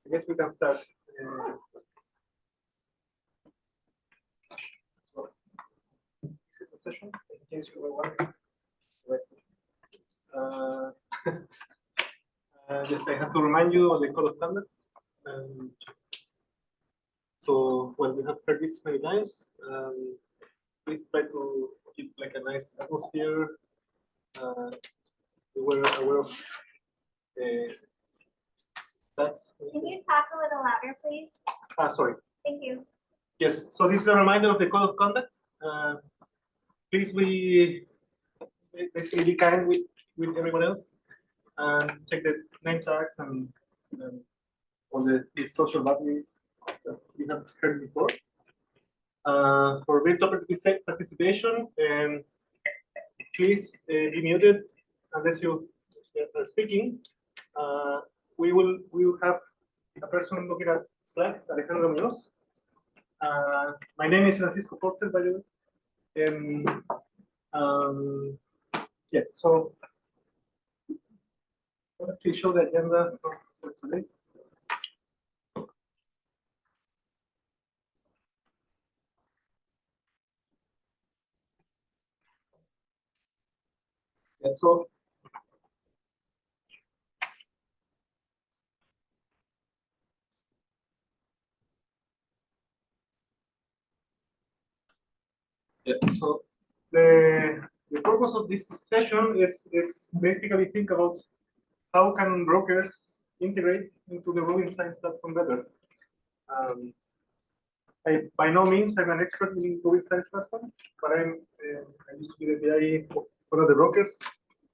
I guess we can start. So, this is a session, in case you were wondering. Yes, I have to remind you of the code of conduct. So, well, we have heard this many times. Please try to keep like a nice atmosphere. We're aware of that. Can you talk a little louder, please? Sorry. Thank you. Yes, so this is a reminder of the code of conduct. Please basically be kind with everyone else and check the name tags and all the social value that we have heard before. For virtual participation, please be muted unless you are speaking. We will have a person looking at Slack, Alejandro Muñoz. My name is Francisco Förster, by the way. Yeah, so I'll actually show the agenda for today. Yeah, so the purpose of this session is basically think about how can brokers integrate into the Rubin Science Platform better. By no means I'm an expert in Rubin Science Platform, but I used to be the BI of one of the brokers,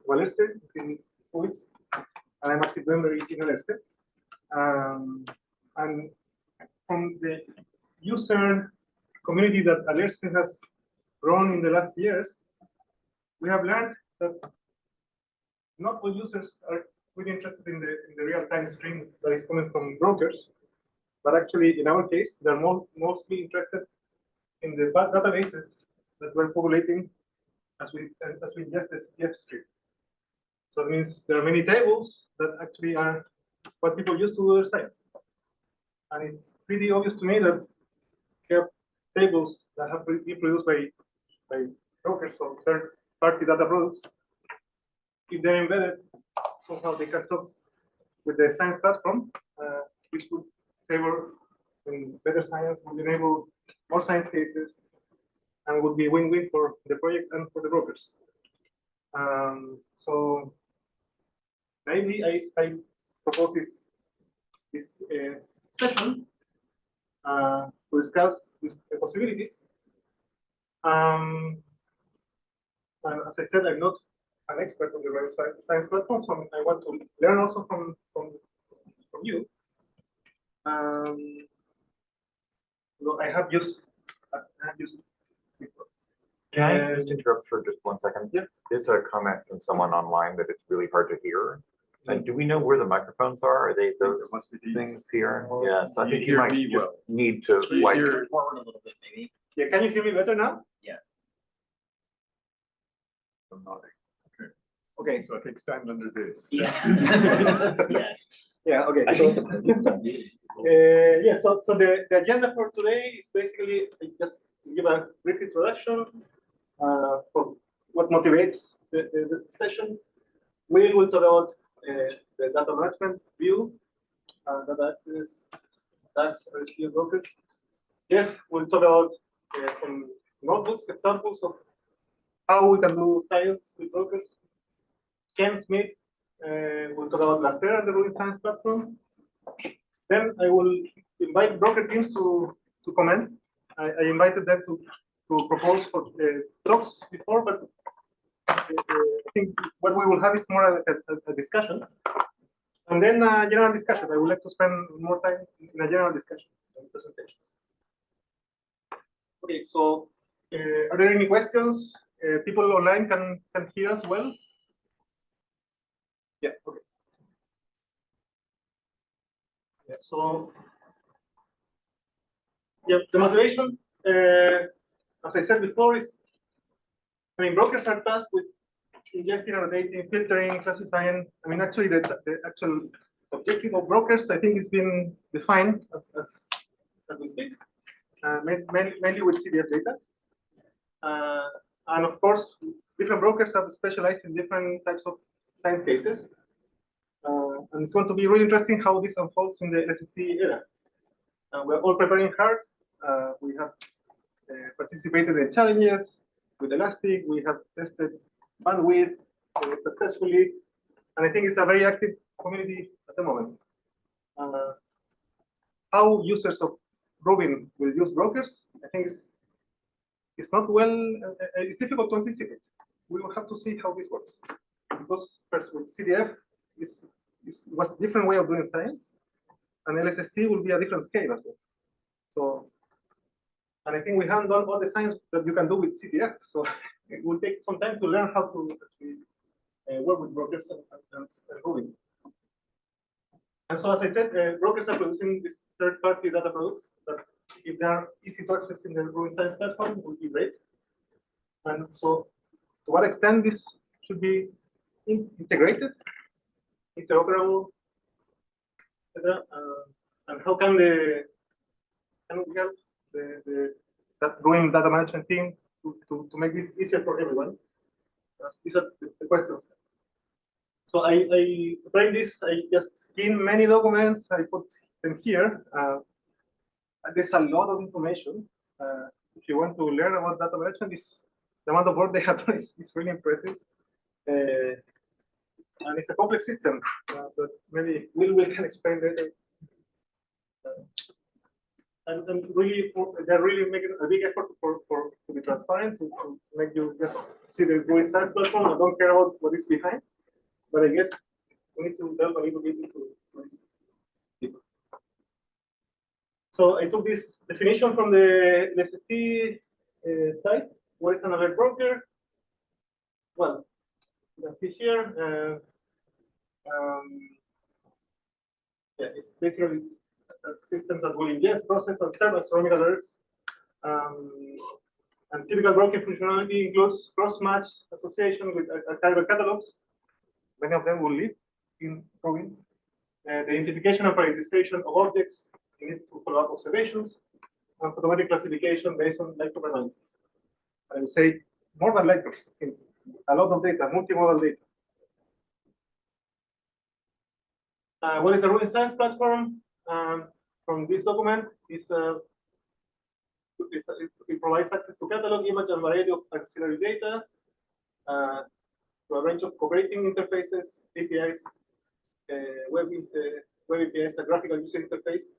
Förster, in 2 weeks, and I'm active member in Förster. And from the user community that Förster has grown in the last years, we have learned that not all users are really interested in the real-time stream that is coming from brokers, but actually, in our case, they're mostly interested in the databases that we're populating as we ingest the CF stream. So it means there are many tables that actually are what people use to do their science. And it's pretty obvious to me that tables that have been produced by brokers or third-party data products, if they're embedded, somehow they can talk with the science platform, which would favor better science, would enable more science cases, and would be win-win for the project and for the brokers. So maybe I propose this session to discuss these possibilities. And as I said, I'm not an expert on the Rubin Science Platform, so I want to learn also from you. I have used before. Can I just interrupt for just 1 second? Yeah. There's a comment from someone online that it's really hard to hear. And do we know where the microphones are? Are they those things here? Yeah, so I think you might just need to like forward a little bit, maybe. Yeah, can you hear me better now? Yeah. I'm nodding. Okay. So I think stand under this. Yeah. Yeah. Yeah, okay. So, yeah, so the agenda for today is basically just give a brief introduction for what motivates the session. We will talk about the data management view, data access, DACs, RSP brokers. Jeff will talk about some notebooks, examples of how we can do science with brokers. Ken Smith will talk about Lacer and the Rubin Science Platform. Then I will invite broker teams to comment. I invited them to propose for talks before, but I think what we will have is more a discussion. And then a general discussion. I would like to spend more time in a general discussion and presentation. Okay, so are there any questions? People online can hear us well? Yeah, okay. Yeah, so yeah, the motivation, as I said before, is brokers are tasked with ingesting, annotating, filtering, classifying. Actually, the actual objective of brokers, I think, is been defined as we speak, mainly with CDF data. And of course, different brokers have specialized in different types of science cases. And it's going to be really interesting how this unfolds in the SST era. We're all preparing hard. We have participated in challenges with Elastic. We have tested bandwidth successfully. And I think it's a very active community at the moment. How users of Rubin will use brokers, I think it's not well, it's difficult to anticipate. We will have to see how this works. Because first with CDF, was a different way of doing science, and LSST will be a different scale as well. So, and I think we haven't done all the science that you can do with CDF, so it will take some time to learn how to actually work with brokers and Rubin. And so, as I said, brokers are producing these third-party data products that, if they are easy to access in the Rubin Science Platform, would be great. And so, to what extent this should be integrated, interoperable, etc., and how can we help that Rubin data management team to make this easier for everyone? These are the questions. So I tried this. I just scanned many documents. I put them here. There's a lot of information. If you want to learn about data management, the amount of work they have done is really impressive. And it's a complex system that maybe Will can explain later. And really, they're really making a big effort to be transparent, to make you just see the Rubin Science Platform. I don't care about what is behind, but I guess we need to delve a little bit into this deeper. So I took this definition from the SST site. What is an alert broker? Well, you can see here. Yeah, it's basically systems that will ingest, process, and serve astronomical alerts. And typical broker functionality includes cross-match association with archival catalogs. Many of them will live in Rubin. The identification and prioritization of objects needed to follow up observations, and automatic classification based on Lightproof analysis. I would say more than Lightproof, a lot of data, multimodal data. What is a Rubin Science Platform? From this document, it provides access to catalog, image, and variety of auxiliary data, to a range of cooperating interfaces, APIs, web APIs, a graphical user interface,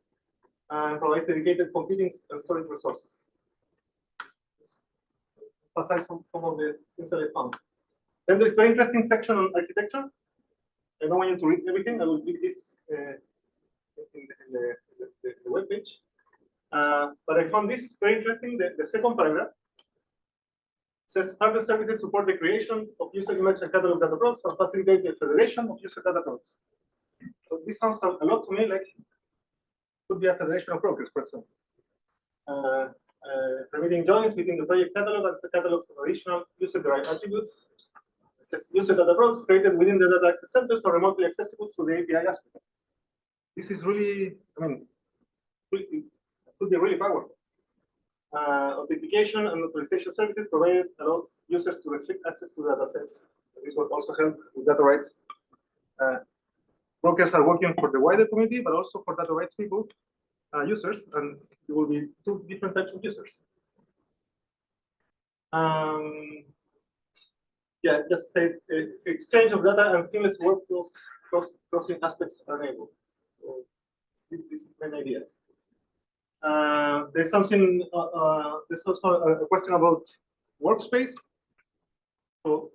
and provides dedicated computing and storage resources. Emphasize some of the things that I found. Then there's a very interesting section on architecture. I don't want you to read everything. I will leave this in the web page. But I found this very interesting. The second paragraph says hardware services support the creation of user image and catalog data products and facilitate the federation of user data products. So this sounds a lot to me like could be a federation of brokers, for example. Permitting joins between the project catalog and the catalogs of additional user-derived attributes. It says user data products created within the data access centers are remotely accessible through the API aspect. This is really, I mean, it could be really powerful. Authentication and authorization services provided allows users to restrict access to data sets. This will also help with data rights. Brokers are working for the wider community, but also for data rights people, users, and there will be two different types of users. Yeah, just say exchange of data and seamless workflows crossing aspects are enabled. So this is an idea. There's something. There's also a question about workspace. So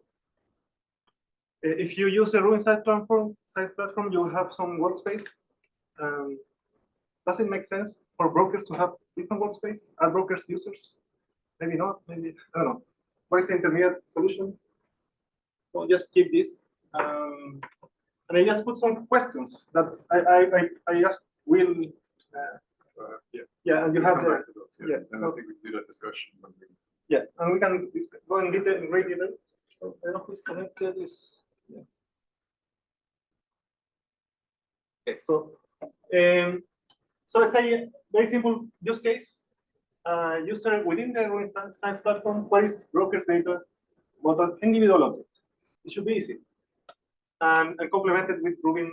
if you use a Rubin Science Platform, you will have some workspace. Does it make sense for brokers to have different workspace? Are brokers users? Maybe not. Maybe I don't know. What is the intermediate solution? So just keep this. And I just put some questions that I just will. Yeah, and you have the. Yeah, and I think we do that discussion. Yeah, and we can go in detail, in great detail. So I don't know who's connected. Yeah. Okay, so let's say very simple use case. User within the Rubin Science Platform queries brokers data about an individual object. It should be easy and complemented with Rubin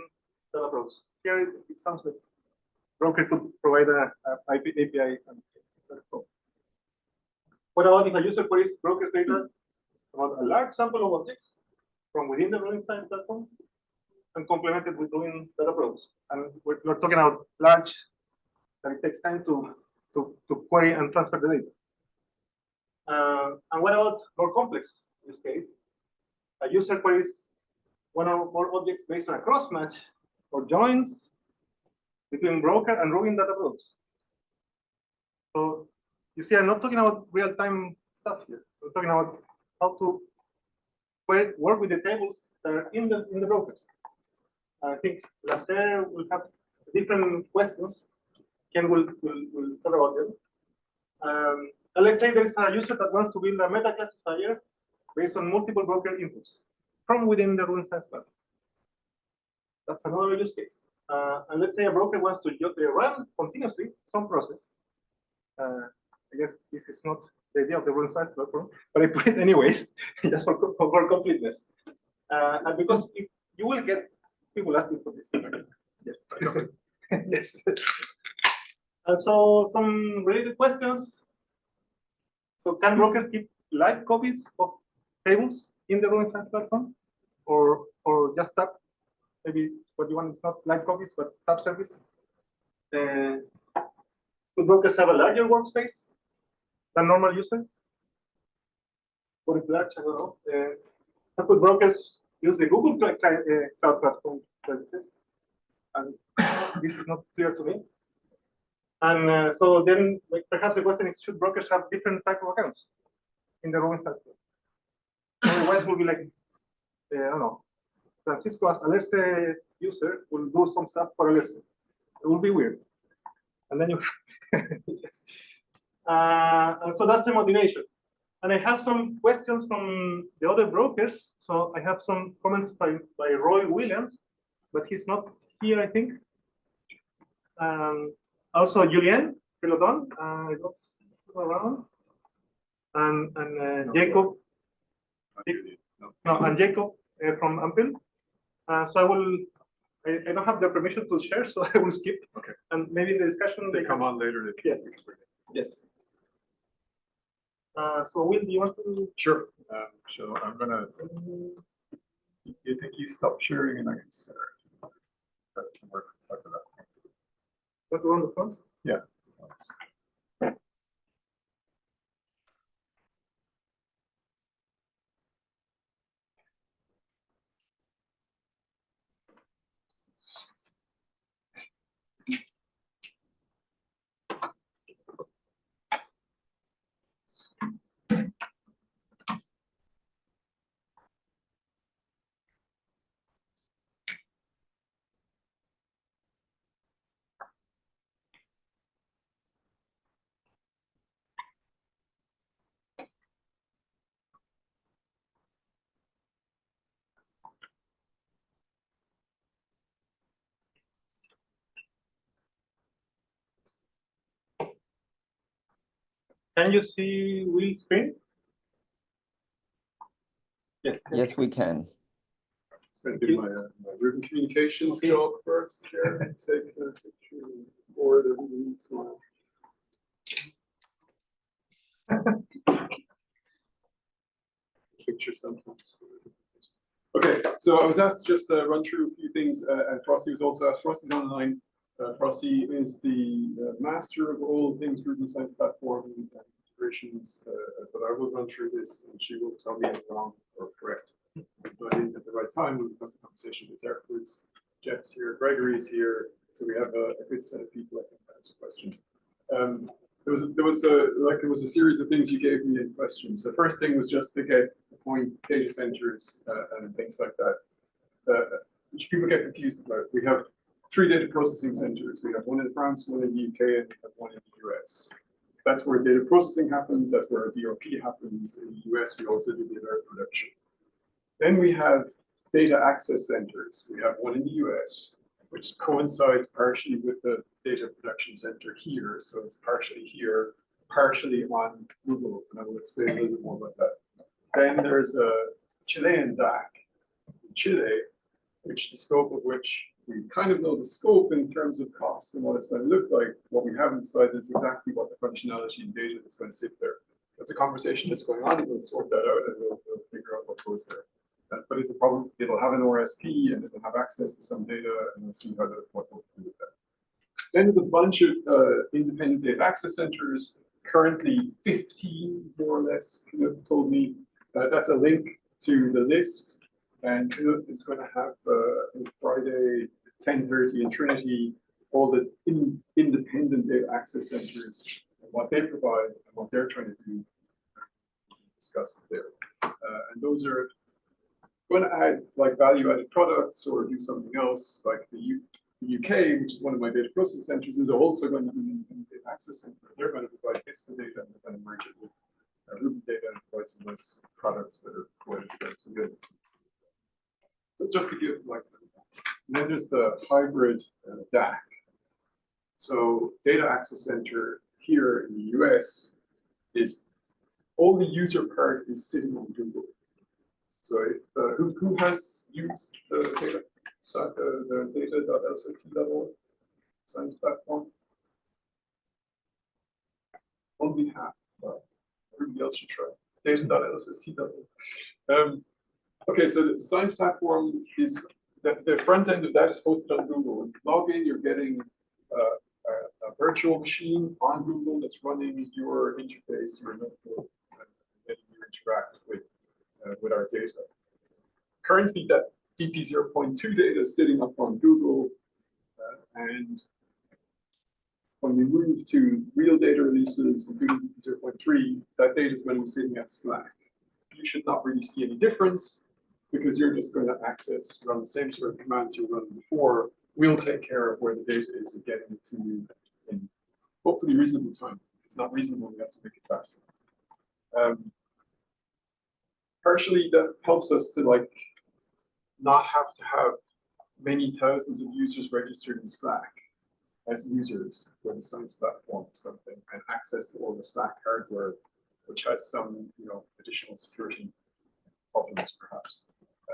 data flows. Here it sounds like broker could provide a API. And so, what about if a user queries brokers data about a large sample of objects from within the Rubin Science Platform and complemented with Rubin data flows? And we're talking about large, that it takes time to query and transfer the data. And what about more complex use case? A user queries one or more objects based on a cross match or joins between broker and Rubin data flows. So you see, I'm not talking about real-time stuff here. I'm talking about how to work with the tables that are in the brokers. I think Lacer will have different questions. Ken will talk about them. And let's say there is a user that wants to build a meta classifier based on multiple broker inputs from within the Rubin Science Platform. That's another use case. And let's say a broker wants to run continuously some process. I guess this is not the idea of the Rubin Science Platform, but I put it anyways, just for completeness. And because you will get people asking for this. Yes. Yes. And so some related questions. So can brokers keep live copies of tables in the Rubin Science Platform, or just tab? Maybe what you want is not live copies, but tab service. Do brokers have a larger workspace than normal user? What is large? I don't know. How could brokers use the Google Cloud Platform services? And this is not clear to me. And so then perhaps the question is, should brokers have different type of accounts in the Rubin Science Platform? Otherwise, we'll be like, I don't know, Francisco as Alerce user will do some stuff for Alerce. It will be weird. And then you yes. And so that's the motivation. And I have some questions from the other brokers. So I have some comments by Roy Williams, but he's not here, I think. Also, Julien Pelodon, was around, and Jacob. No, and Jacob from Ampel. So I don't have the permission to share, so I will skip. Okay. And maybe in the discussion They come on later. Yes. Yes. So Will, do you want to? Sure. So I'm gonna. You think you stop sharing and I can start. That's some work after that. Want to run the front? Yeah. Can you see Will's screen? Yes. Yes, we can. So I do my Rubin communications job first here. Take a picture or the needs one. Picture sometimes. Okay, so I was asked just to run through a few things, and Frosty was also asked. Frosty's online. Frosty is the master of all things Rubin Science Platform and integrations, but I will run through this and she will tell me if I'm wrong or correct. But I think at the right time, we'll have the conversation with afterwards. Jeff's here, Gregory's here, so we have a good set of people that can answer questions. There was a series of things you gave me in questions. The first thing was just to get the point data centers and things like that, which people get confused about. We have 3 data processing centers. We have one in France, one in the UK, and we have one in the US. That's where data processing happens. That's where DRP happens. In the US, we also do data production. Then we have data access centers. We have one in the US, which coincides partially with the data production center here. So it's partially here, partially on Google, and I will explain a little bit more about that. Then there's a Chilean DAC in Chile, which the scope of which we kind of know the scope in terms of cost and what it's going to look like. What we haven't decided is exactly what the functionality and data that's going to sit there. That's a conversation that's going on, and we'll sort that out and we'll figure out what goes there. But it's a problem, it'll have an RSP and it'll have access to some data, and we'll see what we'll do with that. Then there's a bunch of independent data access centers, currently 15 more or less, Knut told me. That's a link to the list, and Knut is going to have on Friday 10:30 in Trinity all the independent data access centers and what they provide and what they're trying to do discussed there. And those are going to add like value-added products or do something else. Like the UK, which is one of my data processing centers, is also going to be an data access center. They're going to provide this data and they're going to merge it with Rubin data and provide some nice products that are going to get some good. So just to give like, and then there's the hybrid DAC. So data access center here in the US is all the user part is sitting on Google. So if, who has used the data, the data.lsst.org science platform? Only half. Everybody else should try data.lsst.org. Okay, so the science platform is the front end of that is hosted on Google. When you log in, you're getting a virtual machine on Google that's running your interface, your notebook, and letting you interact with our data. Currently, that DP 0.2 data is sitting up on Google, and when we move to real data releases, including DP 0.3, that data is going to be sitting at Slack. You should not really see any difference because you're just going to run the same sort of commands you run before. We'll take care of where the data is and getting it to you in hopefully reasonable time. If it's not reasonable, we have to make it faster. Partially, that helps us to like not have to have many thousands of users registered in Slack as users for the science platform or something, and access to all the Slack hardware, which has some additional security problems perhaps.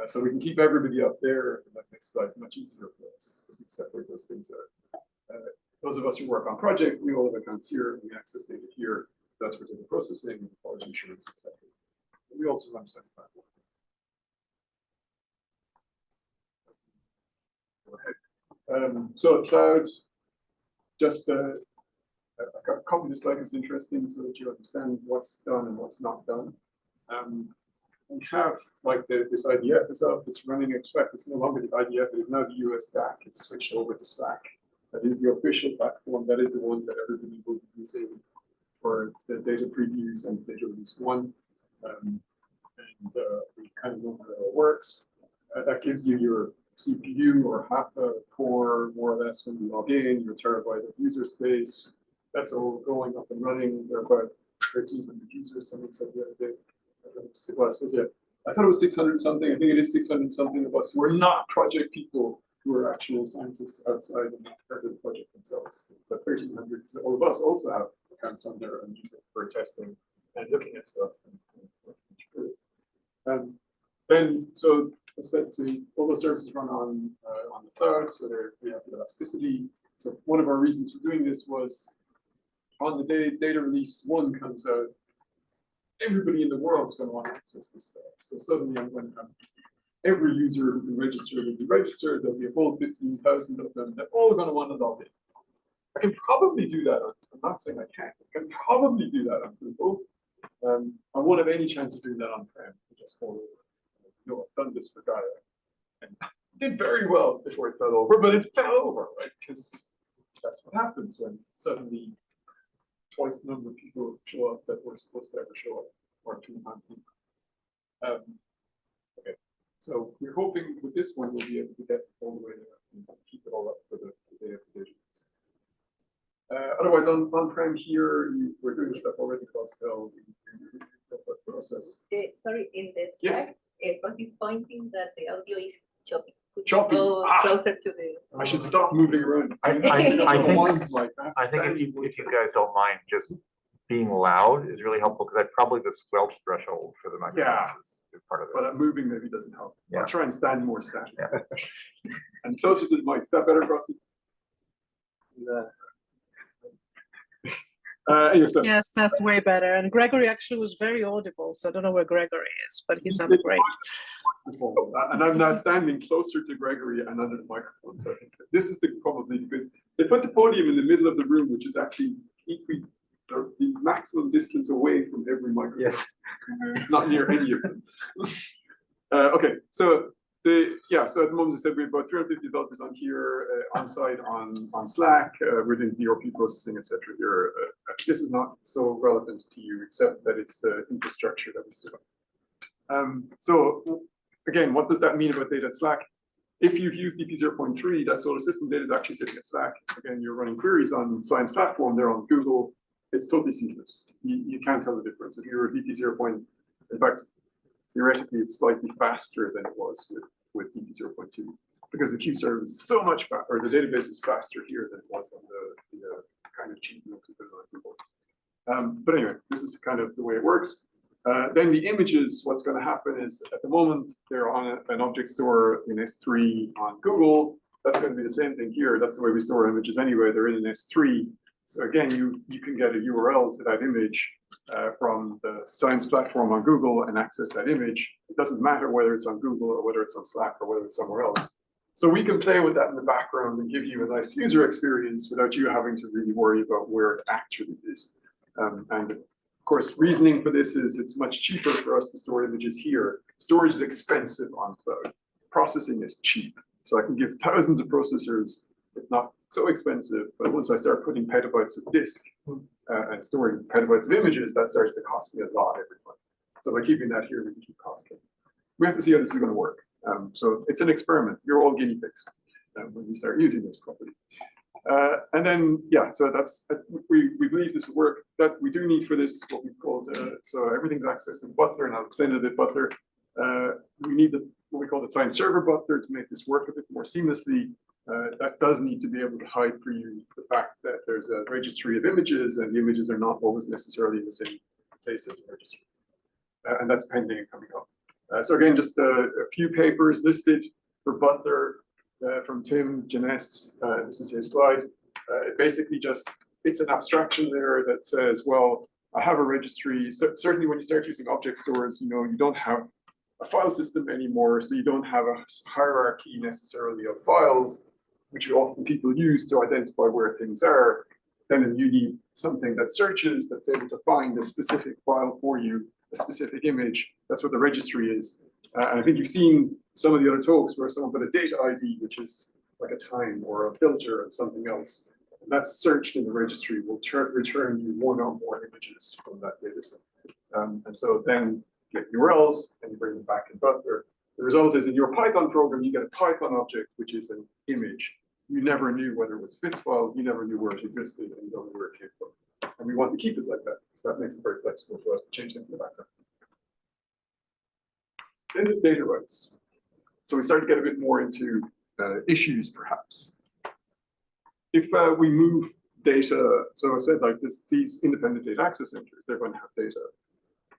So we can keep everybody up there, and that makes life much easier for us because we separate those things out. Those of us who work on project, we all have accounts here, we access data here. That's for data processing, quality assurance, etc. We also run science platform. Go ahead. So cloud, just a copy this slide is interesting so that you understand what's done and what's not done. We have like this IDF is up, it's running. Expect it's no longer the IDF, it is now the US DAC. It's switched over to Slack. That is the official platform. That is the one that everybody will be using for the data previews and data release 1. We kind of know how it all works. That gives you your CPU or half a core, more or less, when you log in, your terabyte of user space. That's all going up and running. There are about 1,300 users, someone said the other day. I thought it was 600 something. I think it is 600 something of us who are not project people, who are actual scientists outside and part of the project themselves. But 1,300, so all of us also have accounts on there and use it for testing and looking at stuff. Then, so essentially, all the services run on the cloud, so we have the elasticity. So one of our reasons for doing this was on the day data release 1 comes out, everybody in the world is going to want to access this stuff. So suddenly, every user who can register will be registered. There'll be a whole 15,000 of them that all are going to want to log in. I can probably do that. I'm not saying I can't. I can probably do that on Google. I won't have any chance of doing that on-prem. Just fall over. I've done this for Gaia, and did very well before it fell over, but it fell over, right? Because that's what happens when suddenly twice the number of people show up that were supposed to ever show up, or 2 times the number. Okay, so we're hoping with this one we'll be able to get all the way there and keep it all up for the day of the visions. Otherwise, on-prem here, we're doing stuff already close to process. Sorry, in the Yes. Slack, Frank is pointing that the audio is choppy. Choppy. Go Ah. closer to the. I should stop moving around. I think, Like, I think if you guys don't mind, just being loud is really helpful, because probably the squelch threshold for the microphone is part of But this. moving maybe doesn't help. Yeah. I'll try and stand more static. Yeah. And closer to the mic. Is that better, Frosty? Anyway, so Yes, that's way better. And Gregory actually was very audible, so I don't know where Gregory is, but he sounded great. and I'm now standing closer to Gregory and under the microphone. So I think this is probably good. They put the podium in the middle of the room, which is actually the maximum distance away from every microphone. Yes. It's not near any of them. Okay, so so at the moment, I said we have about 350 developers on here, on site on Slack. We're doing DRP processing, etc. Here, this is not so relevant to you, except that it's the infrastructure that we still have. So again, what does that mean about data at Slack? If you've used DP 0.3, that solar system data is actually sitting at Slack. Again, you're running queries on Science Platform. They're on Google. It's totally seamless. You can't tell the difference. If you're a DP 0. In fact, theoretically, it's slightly faster than it was with DP 0.2, because the queue service is so much faster, or the database is faster here than it was on the kind of cheap notes we put on Google. But anyway, this is kind of the way it works. Then the images, what's going to happen is at the moment, they're on an object store in S3 on Google. That's going to be the same thing here. That's the way we store images anyway. They're in an S3. So again, you can get a URL to that image from the Science Platform on Google and access that image. It doesn't matter whether it's on Google or whether it's on Slack or whether it's somewhere else. So we can play with that in the background and give you a nice user experience without you having to really worry about where it actually is. And of course, reasoning for this is it's much cheaper for us to store images here. Storage is expensive on cloud. Processing is cheap. So I can give thousands of processors. It's not so expensive, but once I start putting petabytes of disk and storing petabytes of images, that starts to cost me a lot every month. So by keeping that here, we can keep costing. We have to see how this is going to work. So it's an experiment. You're all guinea pigs when we start using this properly. And then, so that's we believe this will work. That we do need for this what we called so everything's accessed in Butler, and I'll explain it a bit. Butler. We need what we call the client server Butler to make this work a bit more seamlessly. That does need to be able to hide for you the fact that there's a registry of images, and the images are not always necessarily in the same place as the registry. And that's pending and coming up. So again, just a few papers listed for Butler from Tim Janess. This is his slide. It basically it's an abstraction there that says, well, I have a registry. So certainly when you start using object stores, you don't have a file system anymore, so you don't have a hierarchy necessarily of files, which often people use to identify where things are. Then you need something that searches, that's able to find a specific file for you, a specific image. That's what the registry is. And I think you've seen some of the other talks where someone put a data ID, which is like a time or a filter and something else. And that's searched in the registry will return you one or more images from that data set. And so then get URLs and you bring them back in Butler. The result is in your Python program, you get a Python object, which is an image. You never knew whether it was a FITS file, you never knew where it existed, and you don't know where it came from. And we want to keep it like that, because that makes it very flexible for us to change things in the background. Then there's data rights. So we start to get a bit more into issues, perhaps. If we move data, so I said like these independent data access centers, they're going to have data.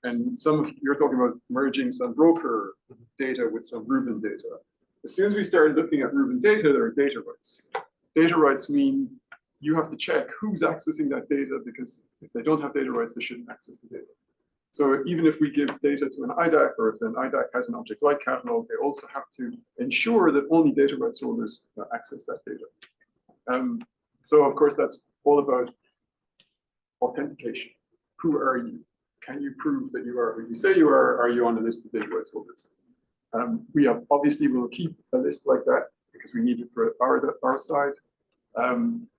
And you're talking about merging some broker data with some Rubin data. As soon as we started looking at Rubin data, there are data rights. Data rights mean you have to check who's accessing that data, because if they don't have data rights, they shouldn't access the data. So even if we give data to an IDAC, or if an IDAC has an object like catalog, they also have to ensure that only data rights holders access that data. So of course, that's all about authentication. Who are you? Can you prove that you are who you say you are? Are you on the list of data rights holders? We obviously will keep a list like that because we need it for our side.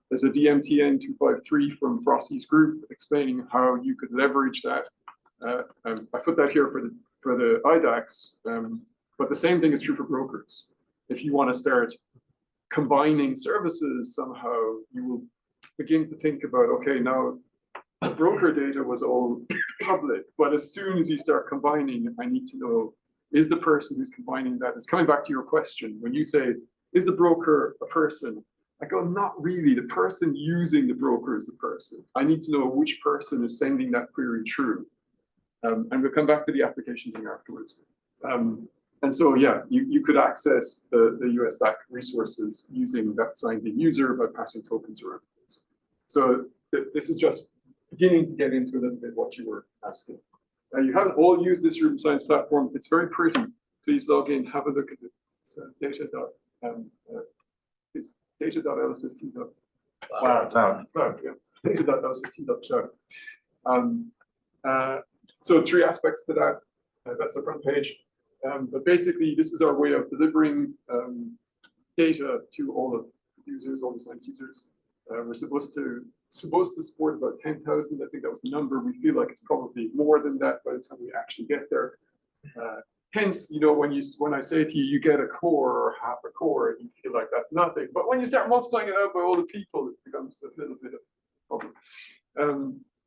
There's a DMTN 253 from Frosty's group explaining how you could leverage that. I put that here for the IDACs, but the same thing is true for brokers. If you want to start combining services somehow, you will begin to think about, okay, now the broker data was all public, but as soon as you start combining, I need to know is the person who's combining that. It's coming back to your question. When you say, is the broker a person? I go, not really. The person using the broker is the person. I need to know which person is sending that query through. And we'll come back to the application thing afterwards. And so, yeah, you could access the US DAC resources using that signed in user by passing tokens around. So this is just beginning to get into a little bit what you were asking. You haven't all used this Rubin Science Platform. It's very pretty. Please log in, have a look at it. It's data.lsst. Wow. Data.lsst.cloud. So 3 aspects to that. That's the front page. But basically, this is our way of delivering data to all of the users, all the science users. We're supposed to support about 10,000. I think that was the number. We feel like it's probably more than that by the time we actually get there. Hence, you know, when I say to you, you get a core or half a core, you feel like that's nothing. But when you start multiplying it out by all the people, it becomes a little bit of a problem.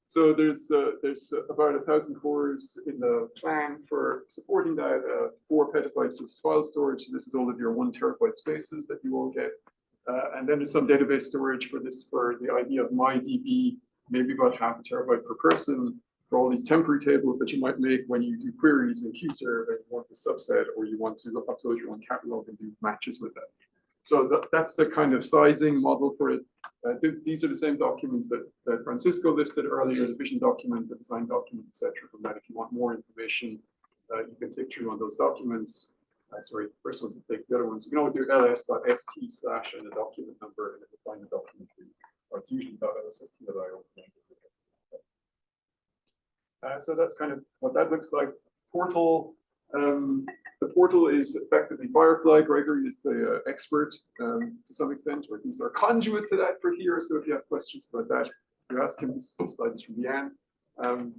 So there's about 1,000 cores in the plan for supporting that. 4 petabytes of file storage. This is all of your 1 terabyte spaces that you all get. And then there's some database storage for the idea of MyDB, maybe about half a terabyte per person for all these temporary tables that you might make when you do queries in QServe and you want the subset or you want to upload your own catalog and do matches with that. So that's the kind of sizing model for it. These are the same documents that Francisco listed earlier, the vision document, the design document, etc. From that, if you want more information, you can take through on those documents. Sorry, the first one's to take, the other ones. You can always do ls.st/ and a document number, and it will find the document for you. Or it's usually .lsst.io. So that's kind of what that looks like. Portal. The portal is effectively Firefly. Gregory is the expert to some extent, or he's our conduit to that for here. So if you have questions about that, you ask him. This slide is from Leanne.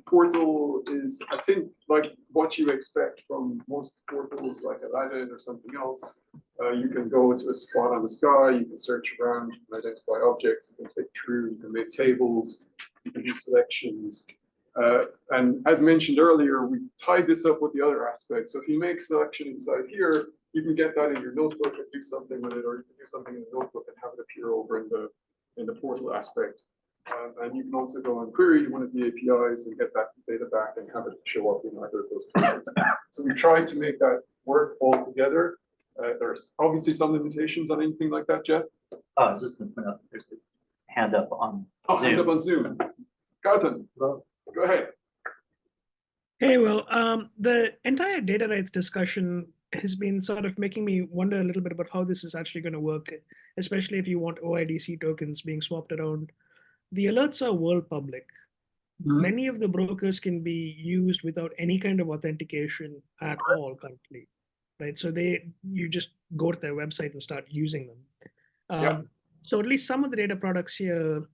Portal is, I think, like what you expect from most portals, like Aladdin or something else. You can go to a spot on the sky, you can search around, you can identify objects, you can take through, you can make tables, you can do selections. And as mentioned earlier, we tied this up with the other aspects. So if you make selection inside here, you can get that in your notebook and do something with it, or you can do something in the notebook and have it appear over in the portal aspect. And you can also go and query one of the APIs and get that data back and have it show up in either of those places. So we tried to make that work all together. There's obviously some limitations on anything like that, Jeff. Oh, I was just going to point out there's a hand up on Zoom. Hand up on Zoom. Gautam, go ahead. Hey, well, the entire data rights discussion has been sort of making me wonder a little bit about how this is actually going to work, especially if you want OIDC tokens being swapped around. The alerts are world public. Mm-hmm. Many of the brokers can be used without any kind of authentication at all currently, right? So you just go to their website and start using them. So at least some of the data products here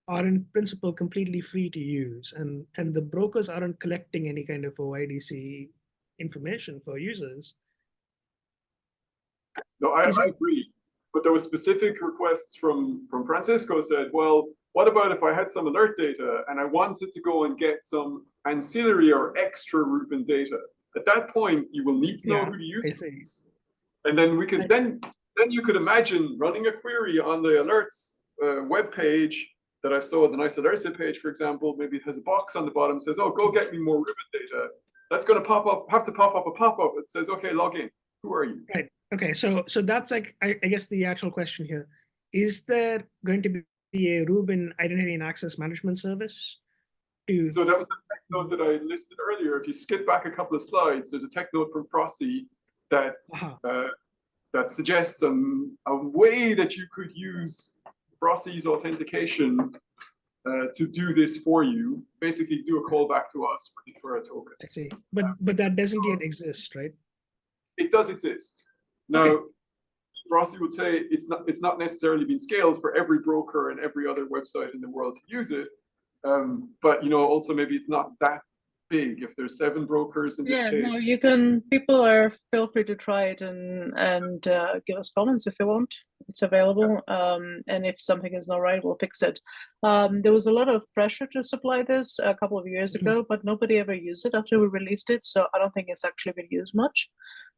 are in principle completely free to use, and the brokers aren't collecting any kind of OIDC information for users. No, I agree. But there were specific requests from Francisco said, well, what about if I had some alert data and I wanted to go and get some ancillary or extra Rubin data? At that point, you will need to know who to use these. And then we can then you could imagine running a query on the alerts web page that I saw, the nice alerts page, for example. Maybe it has a box on the bottom that says, oh, go get me more Rubin data. That's going to have to pop up a pop-up that says, okay, log in. Who are you? Right. Okay. So that's like, I guess the actual question here. Is there going to be a Rubin identity and access management service? So that was the tech note that I listed earlier. If you skip back a couple of slides, there's a tech note from Frosty that that suggests a way that you could use Frosty's authentication to do this for you. Basically, do a callback to us for a token. I see, but that doesn't yet exist, right? It does exist. Now, Frosty would say it's not necessarily been scaled for every broker and every other website in the world to use it. But also maybe it's not that big. If there's 7 brokers in this case. No, you can. People feel free to try it and give us comments if they want. It's available. And if something is not right, we'll fix it. There was a lot of pressure to supply this a couple of years ago, but nobody ever used it after we released it. So I don't think it's actually been used much,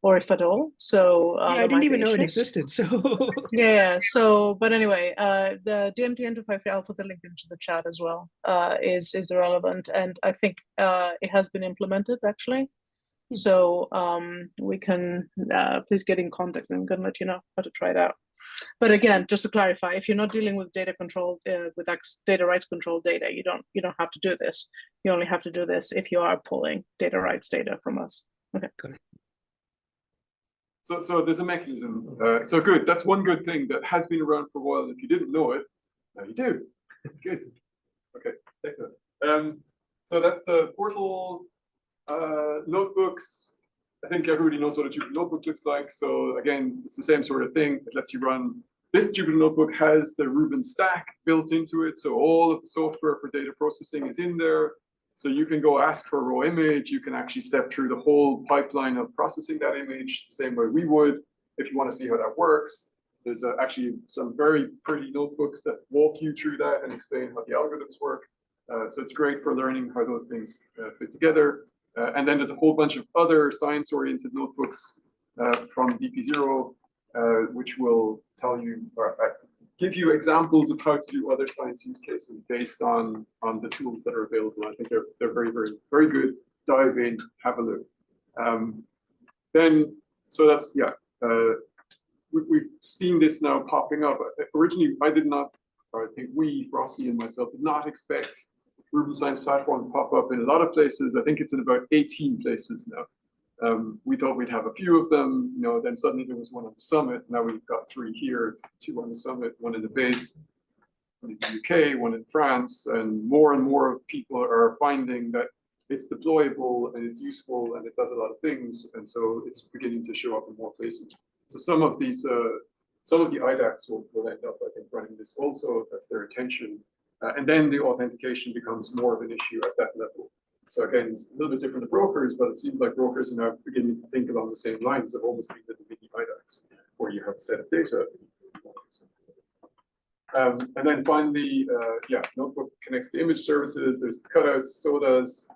or if at all. So Yeah, I there didn't might even be know it issues. existed. So Yeah, so but anyway, the DMT-N253, I'll put the link into the chat as well, is relevant, and I think it has been implemented actually. So we can please get in contact, and I'm gonna let you know how to try it out. But again, just to clarify, if you're not dealing with data control with data rights control data, you don't have to do this. You only have to do this if you are pulling data rights data from us. Okay. Good. So there's a mechanism. So good. That's one good thing that has been around for a while. If you didn't know it, now you do. Good. Okay. Take that. So that's the portal. Notebooks. I think everybody knows what a Jupyter notebook looks like. So again, it's the same sort of thing. It lets you run. This Jupyter notebook has the Rubin stack built into it. So all of the software for data processing is in there. So you can go ask for a raw image. You can actually step through the whole pipeline of processing that image the same way we would if you want to see how that works. There's actually some very pretty notebooks that walk you through that and explain how the algorithms work. So it's great for learning how those things fit together. And then there's a whole bunch of other science-oriented notebooks from DP0, which will tell you or give you examples of how to do other science use cases based on the tools that are available. I think they're very, very, very good. Dive in, have a look. So that's, yeah, we've seen this now popping up. Originally, I did not, or I think we, Rossi and myself, did not expect Rubin Science Platform to pop up in a lot of places. I think it's in about 18 places now. We thought we'd have a few of them, then suddenly there was one on the summit. Now we've got 3 here, 2 on the summit, 1 in the base, 1 in the UK, 1 in France, and more people are finding that it's deployable and it's useful and it does a lot of things. And so it's beginning to show up in more places. So some of the IDACs will end up, I think, running this also. That's their intention. And then the authentication becomes more of an issue at that level. So again, it's a little bit different to brokers, but it seems like brokers are now beginning to think along the same lines of almost being the mini IDACs, where you have a set of data. And then finally, Notebook connects the image services. There's the cutouts, so does.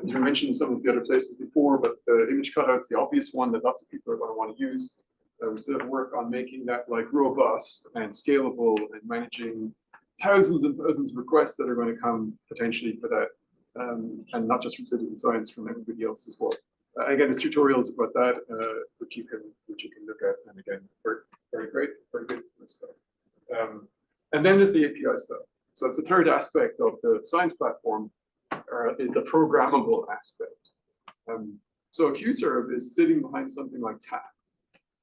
You mentioned some of the other places before, but the image cutouts, the obvious one that lots of people are going to want to use. We still have work on making that like robust and scalable and managing thousands and thousands of requests that are going to come potentially for that, and not just from citizen science, from everybody else as well. Again, there's tutorials about that, which you can look at, and again, very great, very good stuff. And then there's the API stuff. So it's the third aspect of the science platform, is the programmable aspect. So QServe is sitting behind something like TAP.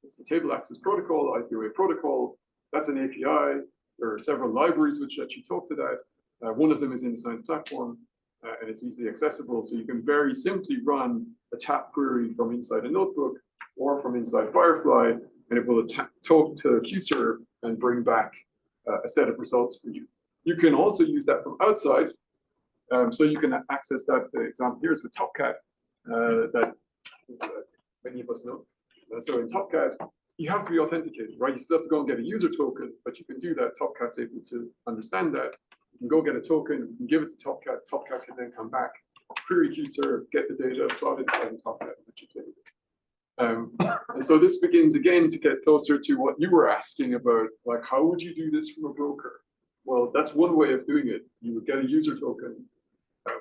It's the table access protocol, IPOA protocol. That's an API. There are several libraries which let you talk to that. One of them is in the science platform, and it's easily accessible. So you can very simply run a TAP query from inside a notebook or from inside Firefly, and it will talk to QServe and bring back a set of results for you. You can also use that from outside. So you can access that. The example here is with Topcat, that many of us know. So in Topcat, you have to be authenticated, right? You still have to go and get a user token, but you can do that. Topcat's able to understand that. You can go get a token, you can give it to Topcat. Topcat can then come back, query QServe, get the data, plot it inside Topcat, and let you play with it. And so this begins again to get closer to what you were asking about, like how would you do this from a broker? Well, that's one way of doing it. You would get a user token.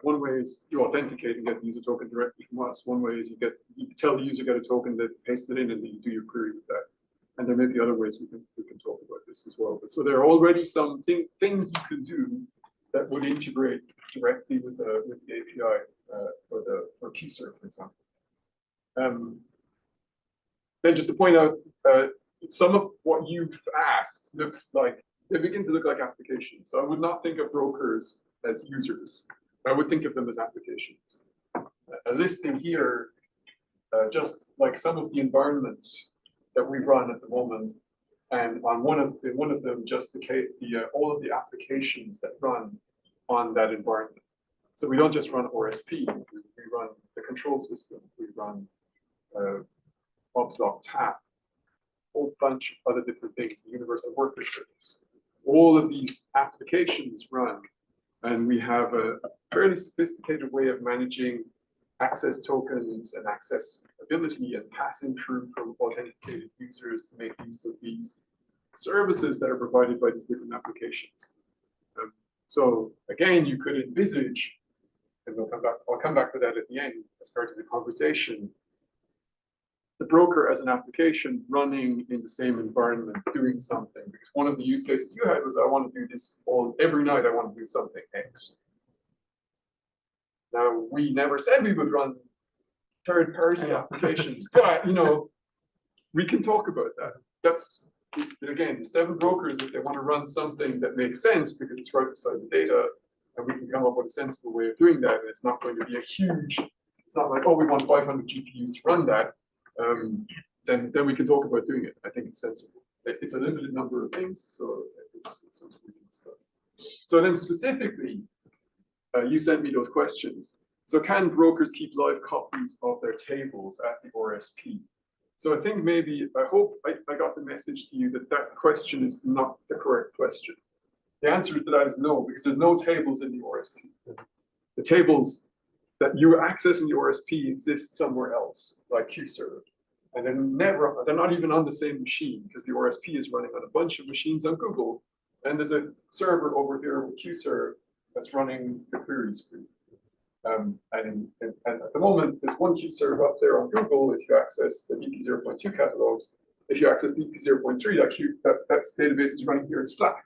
One way is you authenticate and get the user token directly from us. One way is you tell the user get a token, that paste it in, and then you do your query with that. And there may be other ways we can talk about this as well. But so there are already some things you can do that would integrate directly with the API for QServe, for example. Then just to point out, some of what you've asked looks like they begin to look like applications. So I would not think of brokers as users. I would think of them as applications. A listing here, just like some of the environments that we run at the moment, and on one of them, just all of the applications that run on that environment. So we don't just run RSP, we run the control system, we run ObsDoc TAP, whole bunch of other different things, the Universal Worker Service. All of these applications run, and we have a fairly sophisticated way of managing access tokens and accessibility and passing through from authenticated users to make use of these services that are provided by these different applications. So again, you could envisage, and I'll come back to that at the end as part of the conversation, the broker as an application running in the same environment, doing something. Because one of the use cases you had was, I want to do this every night, I want to do something X. Now, we never said we would run third-party applications, but, we can talk about that. That's, again, the 7 brokers, if they want to run something that makes sense because it's right beside the data, and we can come up with a sensible way of doing that, and it's not going to be a huge, it's not like, oh, we want 500 GPUs to run that, then we can talk about doing it. I think it's sensible. It's a limited number of things, so it's something we can discuss. So then specifically, you sent me those questions. So can brokers keep live copies of their tables at the RSP? So I think maybe, I hope I got the message to you that that question is not the correct question. The answer to that is no, because there's no tables in the RSP. The tables that you access in the RSP exist somewhere else, like QServe. And they're not even on the same machine, because the RSP is running on a bunch of machines on Google, and there's a server over here with QServe that's running the queries for you. And at the moment, there's one QServe up there on Google if you access the DP 0.2 catalogs. If you access DP 0.3, that database is running here in Slack.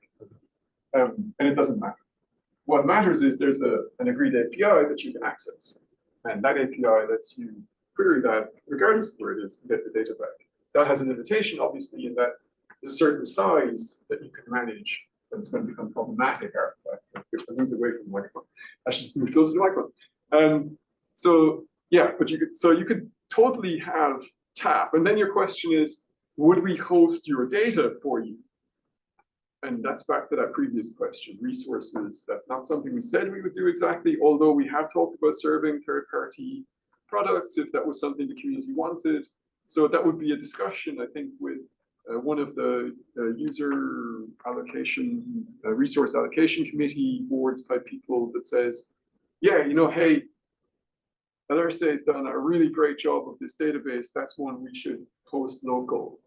And it doesn't matter. What matters is there's an agreed API that you can access. And that API lets you query that regardless of where it is and get the data back. That has a limitation, obviously, in that there's a certain size that you can manage, and it's going to become problematic after that. If I moved away from the microphone, I should move closer to the microphone. So yeah, but you could totally have tap. And then your question is, would we host your data for you? And that's back to that previous question, resources. That's not something we said we would do exactly, although we have talked about serving third-party products if that was something the community wanted. So that would be a discussion, I think, with one of the user allocation, resource allocation committee boards type people that says, yeah, hey, LRSA has done a really great job of this database. That's one we should host local.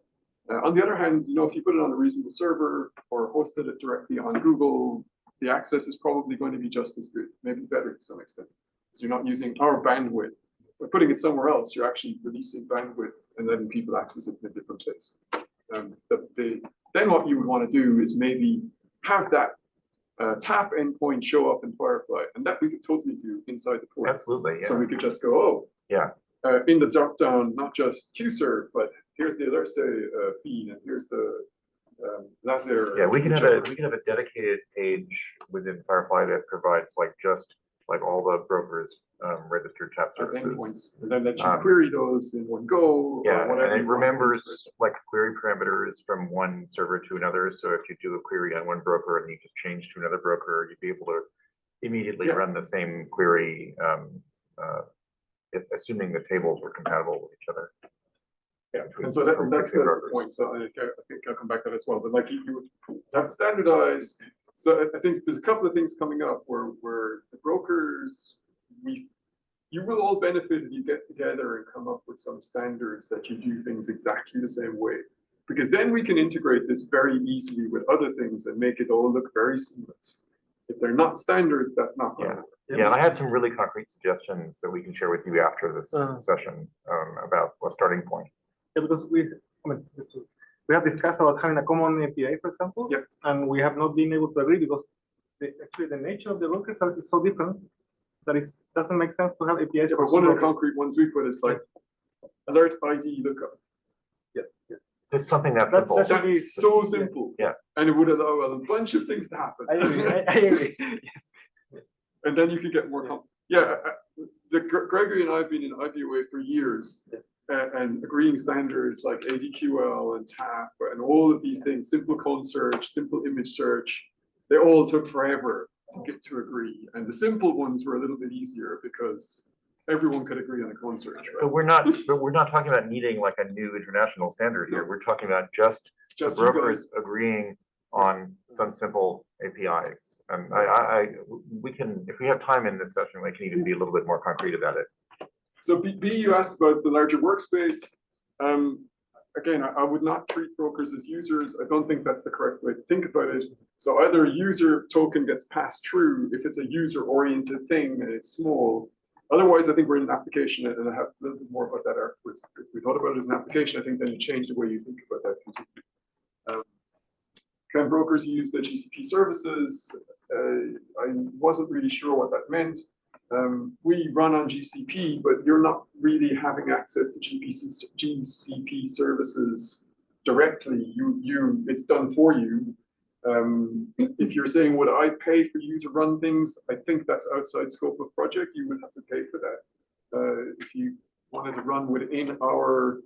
On the other hand, if you put it on a reasonable server or hosted it directly on Google, the access is probably going to be just as good, maybe better to some extent. So you're not using our bandwidth. By putting it somewhere else, you're actually releasing bandwidth and letting people access it in a different place. Then what you would want to do is maybe have that tap endpoint show up in Firefly, and that we could totally do inside the port. Absolutely, yeah. So we could just go, oh, yeah, in the dropdown, not just QServe, but here's the LRSA feed, and here's the Laser. Yeah, we can have a dedicated page within Firefly that provides all the brokers registered tap as services. endpoints, and then let you query those in one go. Yeah, or whatever and it remembers query parameters from one server to another. So if you do a query on one broker and you just change to another broker, you'd be able to immediately run the same query, assuming the tables were compatible with each other. Yeah, and so that's the point. So I think I'll come back to that as well. But you would have to standardize. So I think there's a couple of things coming up where the brokers, you will all benefit if you get together and come up with some standards that you do things exactly the same way. Because then we can integrate this very easily with other things and make it all look very seamless. If they're not standard, that's not going to work. Yeah, and I have some really concrete suggestions that we can share with you after this session about a starting point. Yeah, because we have discussed about having a common API, for example, and we have not been able to agree because actually the nature of the brokers is so different that it doesn't make sense to have APIs. Yeah, but one of the concrete ones we put is alert ID lookup. Just something that's simple. That's so simple. Yeah. And it would allow a bunch of things to happen. I agree. Yes. And then you can get more Gregory and I have been in IVOA for years. And agreeing standards like ADQL and TAP and all of these things, simple code search, simple image search, they all took forever to get to agree. And the simple ones were a little bit easier because everyone could agree on a common search, right? But we're not talking about needing like a new international standard here. We're talking about just the Just you brokers guys. agreeing on some simple APIs. And we can, if we have time in this session, we can even be a little bit more concrete about it. So B, you asked about the larger workspace. Again, I would not treat brokers as users. I don't think that's the correct way to think about it. So either a user token gets passed through if it's a user-oriented thing and it's small. Otherwise, I think we're in an application, and I have a little bit more about that afterwards. If we thought about it as an application, I think then you change the way you think about that completely. Can brokers use the GCP services? I wasn't really sure what that meant. We run on GCP, but you're not really having access to GCP services directly. It's done for you. If you're saying, would I pay for you to run things? I think that's outside scope of project. You would have to pay for that. If you wanted to run within our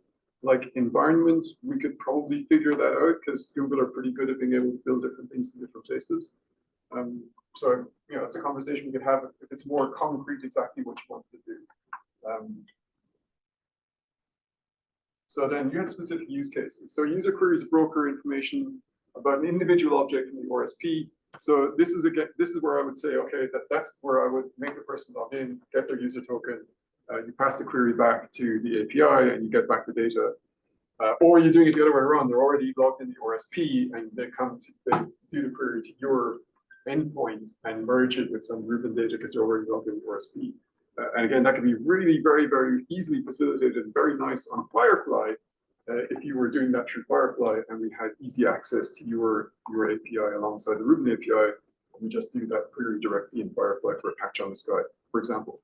environment, we could probably figure that out because Google are pretty good at being able to build different things in different places. So, it's a conversation we could have if it's more concrete exactly what you want to do. So then you had specific use cases. So user queries broker information about an individual object in the RSP. So this is where I would say, okay, that's where I would make the person log in, get their user token, you pass the query back to the API and you get back the data. Or you're doing it the other way around. They're already logged in the RSP and they do the query to your endpoint and merge it with some Rubin data because they're already logged in the RSP. And again, that can be really very, very easily facilitated and very nice on Firefly if you were doing that through Firefly and we had easy access to your API alongside the Rubin API. And we just do that query directly in Firefly for a patch on the sky, for example.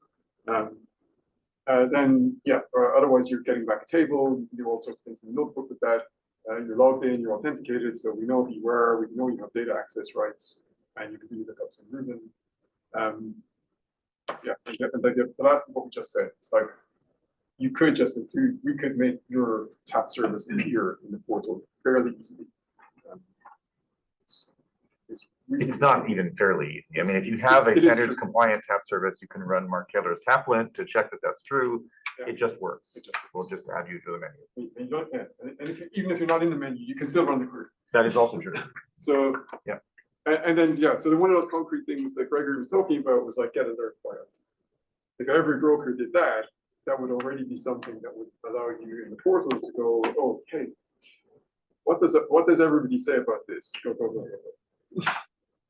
Otherwise you're getting back a table. You can do all sorts of things in the notebook with that. You're logged in, you're authenticated, so we know who you are, we know you have data access rights, and you can do lookups in Rubin. The last is what we just said. It's like we could make your tap service appear in the portal fairly easily. It's not even fairly easy. I mean, if you have a standards compliant tap service, you can run Mark Taylor's taplint to check that that's true. Yeah. It just works. We'll just add you to the menu. And you don't, and even if you're not in the menu, you can still run the query. That is also true. So yeah. And then so then one of those concrete things that Gregory was talking about was like get alert file. If every broker did that, that would already be something that would allow you in the portal to go, oh, hey, what does everybody say about this? Go.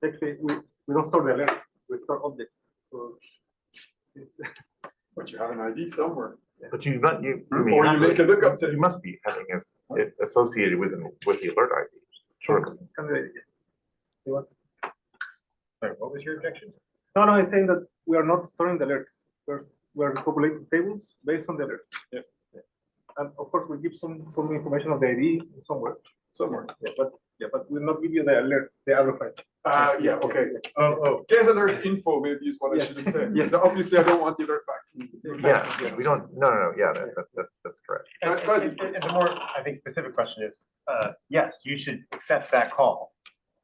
Actually, we don't store the alerts, we store objects. So, but you have an ID somewhere. But you must be having it associated with the alert ID. Sure. Sorry, what was your objection? No, I'm saying that we are not storing the alerts. We're populating tables based on the alerts. Yes. Yeah. And of course, we give some information of the ID somewhere. Yeah, but we'll not give you the alert, the other file. Okay. Get alert info maybe is what I should have said. Yes. Obviously, I don't want the alert back. Yeah, we don't. No. Yeah, that's correct. And the more, I think, specific question is, yes, you should accept that call.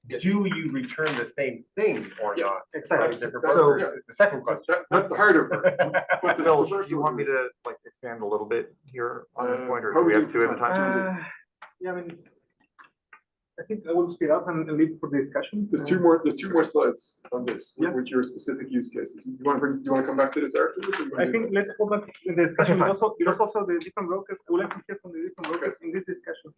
Do you return the same thing or not? Exactly. Different brokers is the second question. That's the harder part. Phil, do you want me to expand a little bit here on this point, or do we have to have time? Yeah, I mean, I think I will speed up and leave for the discussion. There's two more slides on this with your specific use cases. Do you want to come back to this afterwards? I think let's go back in the discussion. There's also the different brokers. I would like to hear from the different brokers in this discussion.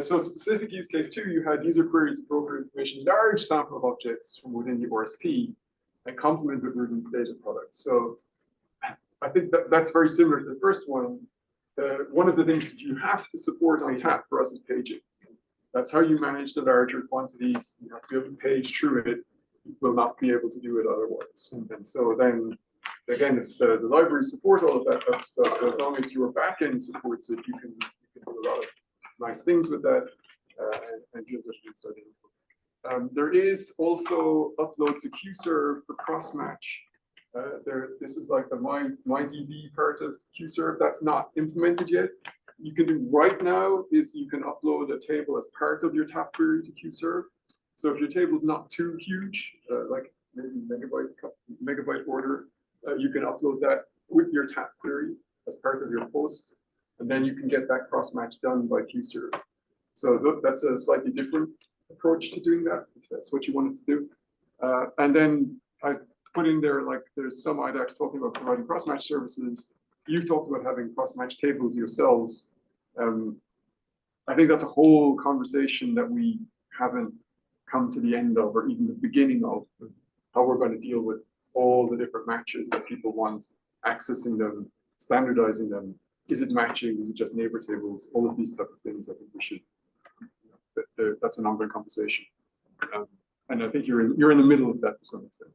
So specific use case 2, you had user queries, broker information, large sample of objects from within the RSP, and complement with Rubin data products. So I think that's very similar to the first one. One of the things that you have to support on tap for us is paging. That's how you manage the larger quantities. You have to be able to page through it. You will not be able to do it otherwise. And so then, again, if the libraries support all of that type of stuff, so as long as your backend supports it, you can do a lot of nice things with that and deal with things. There is also upload to QServe for cross-match. This is like the MyDB part of QServe that's not implemented yet. You can do right now is you can upload a table as part of your tap query to QServe. So if your table is not too huge, like maybe megabyte order, you can upload that with your tap query as part of your post, and then you can get that cross-match done by Förster. So that's a slightly different approach to doing that, if that's what you wanted to do. And then I put in there, like, there's some IDACs talking about providing cross-match services. You've talked about having cross-match tables yourselves. I think that's a whole conversation that we haven't come to the end of, or even the beginning of, how we're going to deal with all the different matches that people want, accessing them, standardizing them. Is it matching? Is it just neighbor tables? All of these type of things. I think we should. That's an ongoing conversation, and I think you're in the middle of that to some extent.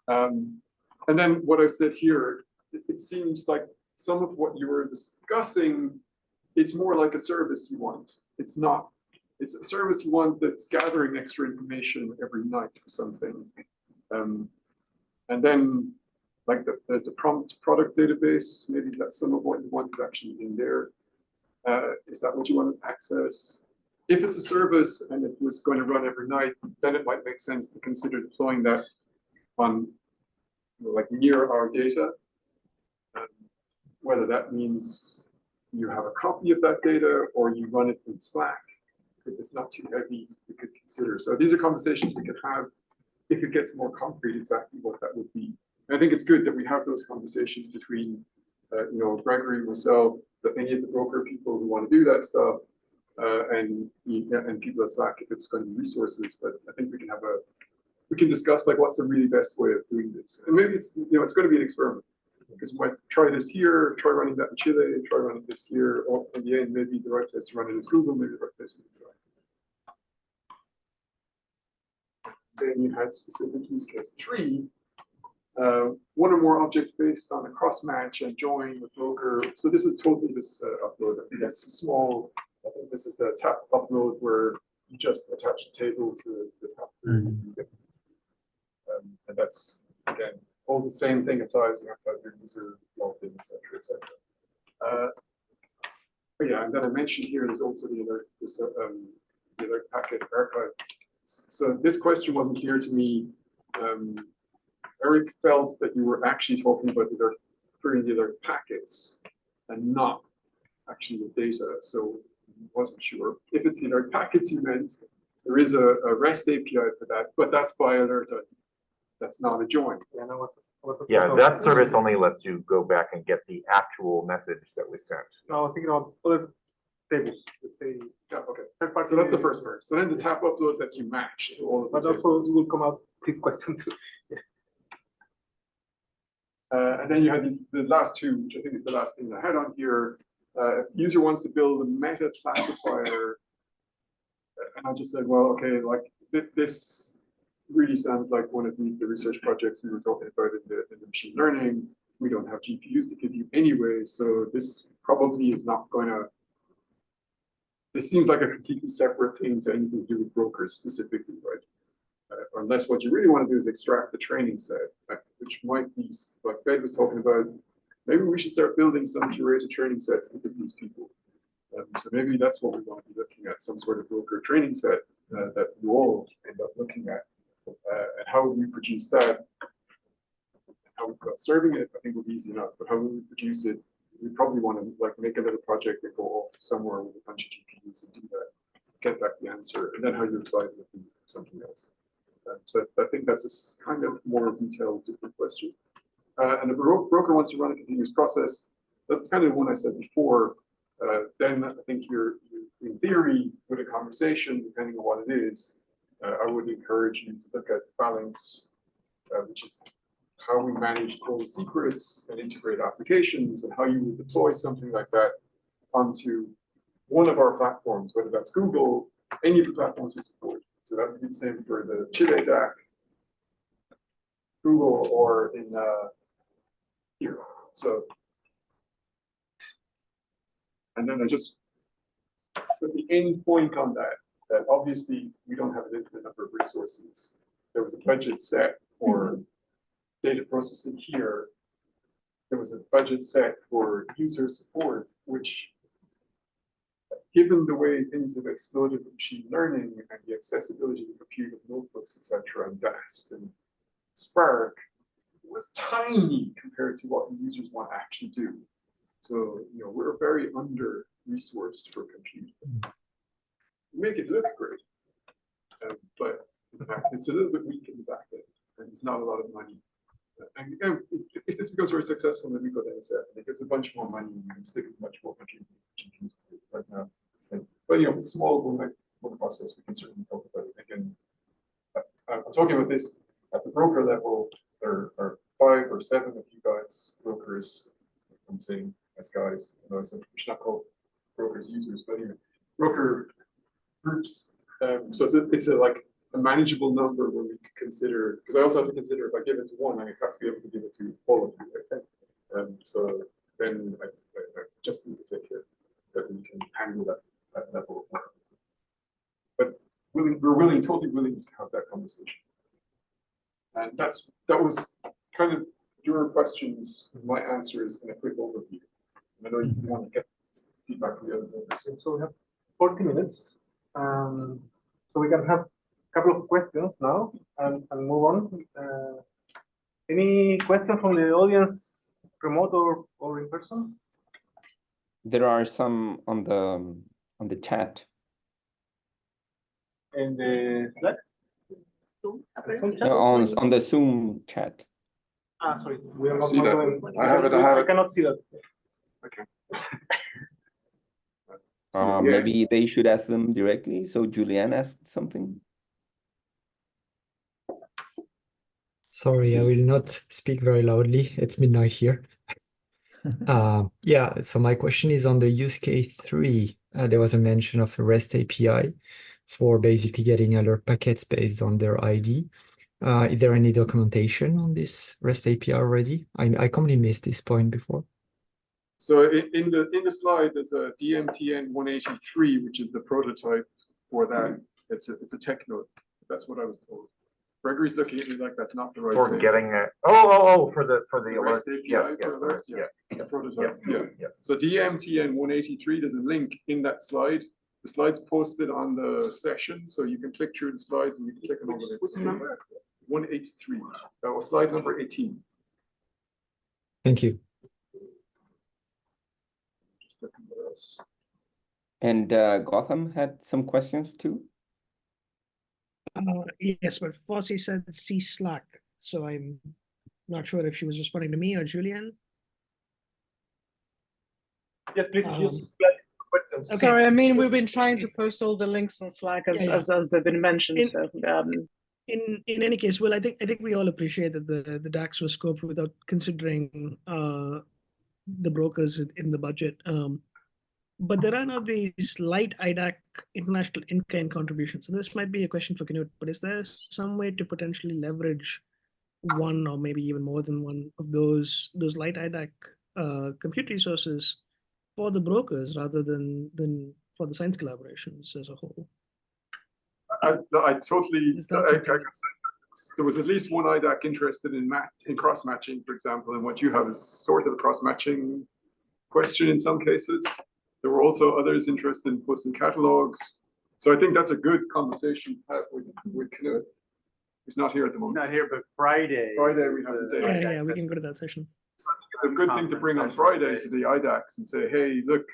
And then what I said here, it seems like some of what you were discussing, it's more like a service you want. It's not. It's a service you want that's gathering extra information every night for something. And then, like, there's the prompt product database. Maybe that's some of what you want is actually in there. Is that what you want to access? If it's a service and it was going to run every night, then it might make sense to consider deploying that on, like, near our data. Whether that means you have a copy of that data or you run it in Slack. If it's not too heavy, we could consider. So these are conversations we could have if it gets more concrete, exactly what that would be. And I think it's good that we have those conversations between, Gregory, myself, any of the broker people who want to do that stuff, and people at Slack if it's going to be resources. But I think we can discuss, like, what's the really best way of doing this. And maybe it's it's going to be an experiment, because we might try this here, try running that in Chile, try running this here, or in the end, maybe the right place to run it is Google, maybe the right place is Slack. Then you had specific use case 3, one or more objects based on a cross match and join with broker. So this is totally this upload. I think that's small. I think this is the tap upload where you just attach the table to the tap. And that's, again, all the same thing applies. You have to have your user logged in, etc., etc. But yeah, and then I mentioned here there's also the other packet archive. So this question wasn't clear to me. Eric felt that you were actually talking about referring the other packets and not actually the data. So I wasn't sure. If it's the other packets you meant, there is a REST API for that, but that's by alert ID. That's not a join. Yeah, that service only lets you go back and get the actual message that was sent. No, I was thinking of other tables. Let's say, Yeah, okay. So that's the first part. So then the tap upload lets you match to all of the but tables. also will come out this question too. And then you have the last two, which I think is the last thing I had on here. If the user wants to build a meta classifier, and I just said, well, okay, like this really sounds like one of the research projects we were talking about in the machine learning. We don't have GPUs to give you anyway, so this probably is not going to. This seems like a completely separate thing to anything to do with brokers specifically, right? Unless what you really want to do is extract the training set, which might be, like Ben was talking about, maybe we should start building some curated training sets to give these people. So maybe that's what we want to be looking at, some sort of broker training set that you all end up looking at. And how would we produce that? How we go about serving it, I think would be easy enough, but how would we produce it? We probably want to, like, make a little project and go off somewhere with a bunch of GPUs and do that, get back the answer, and then how you apply it with something else. So I think that's a kind of more detailed, different question. And the broker wants to run a continuous process. That's kind of the one I said before. Then I think you're in theory, with a conversation, depending on what it is, I would encourage you to look at Phalanx, which is how we manage all the secrets and integrate applications, and how you would deploy something like that onto one of our platforms, whether that's Google, any of the platforms we support. So that would be the same for the Chile DAC, Google, or in here. So, and then I just put the end point on that, that obviously we don't have an infinite number of resources. There was a budget set for data processing here. There was a budget set for user support, which, given the way things have exploded with machine learning and the accessibility to compute of notebooks, etc., and DACs and Spark, was tiny compared to what the users want to actually do. So, we're very under-resourced for compute. We make it look great, but in fact, it's a little bit weak in the back end, and it's not a lot of money. And if this becomes very successful, then we go to NSF, and it gets a bunch more money, and we can stick much more money right now. But the small one process, we can certainly talk about it again. I'm talking about this at the broker level. There are 5 or 7 of you guys, brokers. I'm saying as guys, I should not call brokers users, but anyway, broker groups. So it's like a manageable number where we could consider, because I also have to consider if I give it to one, I have to be able to give it to all of you, I think. So then I just need to take care that we can handle that level of work. But we're totally willing to have that conversation. And that was kind of your questions, my answers in a quick overview. I know you want to get feedback from the other members. So we have 40 minutes. So we can have a couple of questions now and move on. Any question from the audience, remote or in person? There are some on the chat. In the Slack? No, on the Zoom chat. Sorry, we are not See that. doing. I have it. I cannot see that. Okay. Maybe they should ask them directly. So Julianne asked something. Sorry, I will not speak very loudly. It's midnight here. Yeah, so my question is on the use case 3. There was a mention of a REST API for basically getting alert packets based on their ID. Is there any documentation on this REST API already? I completely missed this point before. So in the slide, there's a DMTN 183, which is the prototype for that. It's a tech note. That's what I was told. Gregory's looking at me like that's not the right For thing. getting it. Oh, for the REST alert. API Yes, for yes, alerts, yes, it's a yes, prototype. yes, Yeah. yes. So DMTN 183, there's a link in that slide. The slide's posted on the session, so you can click through the slides and you can click on all the links. 183. That was slide number 18. Thank you. Just looking what else. And Gotham had some questions too. Yes, but Fossey said see Slack, so I'm not sure if she was responding to me or Julianne. Yes, please use Slack questions. Okay. Sorry, I mean, we've been trying to post all the links on Slack as they've been mentioned. In any case, well, I think we all appreciate that the DACs were scoped without considering the brokers in the budget. But there are now these light IDAC international in-kind contributions. And this might be a question for Knut, but is there some way to potentially leverage one or maybe even more than one of those light IDAC compute resources for the brokers rather than for the science collaborations as a whole? I totally, Is that there was at least one IDAC interested in cross-matching, for example, and what you have is sort of a cross-matching question in some cases. There were also others interested in posting catalogs. So I think that's a good conversation to have with Knut, who's not here at the moment. Not here, but Friday. Friday we have the day. Yeah, we can go to that session. So I think it's a good thing to bring on Friday to the IDACs and say, hey, look,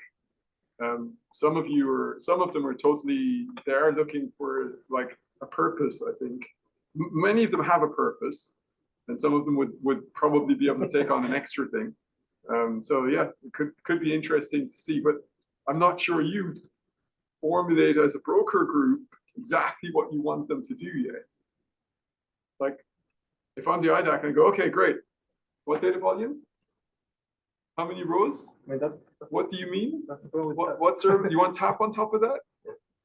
some of them are totally, they're looking for like a purpose, I think. Many of them have a purpose, and some of them would probably be able to take on an extra thing. So yeah, it could be interesting to see, but I'm not sure you formulate as a broker group exactly what you want them to do yet. Like, if I'm the IDAC and I go, okay, great. What data volume? How many rows? I mean, that's What do you mean? that's the problem. What server? You want tap on top of that?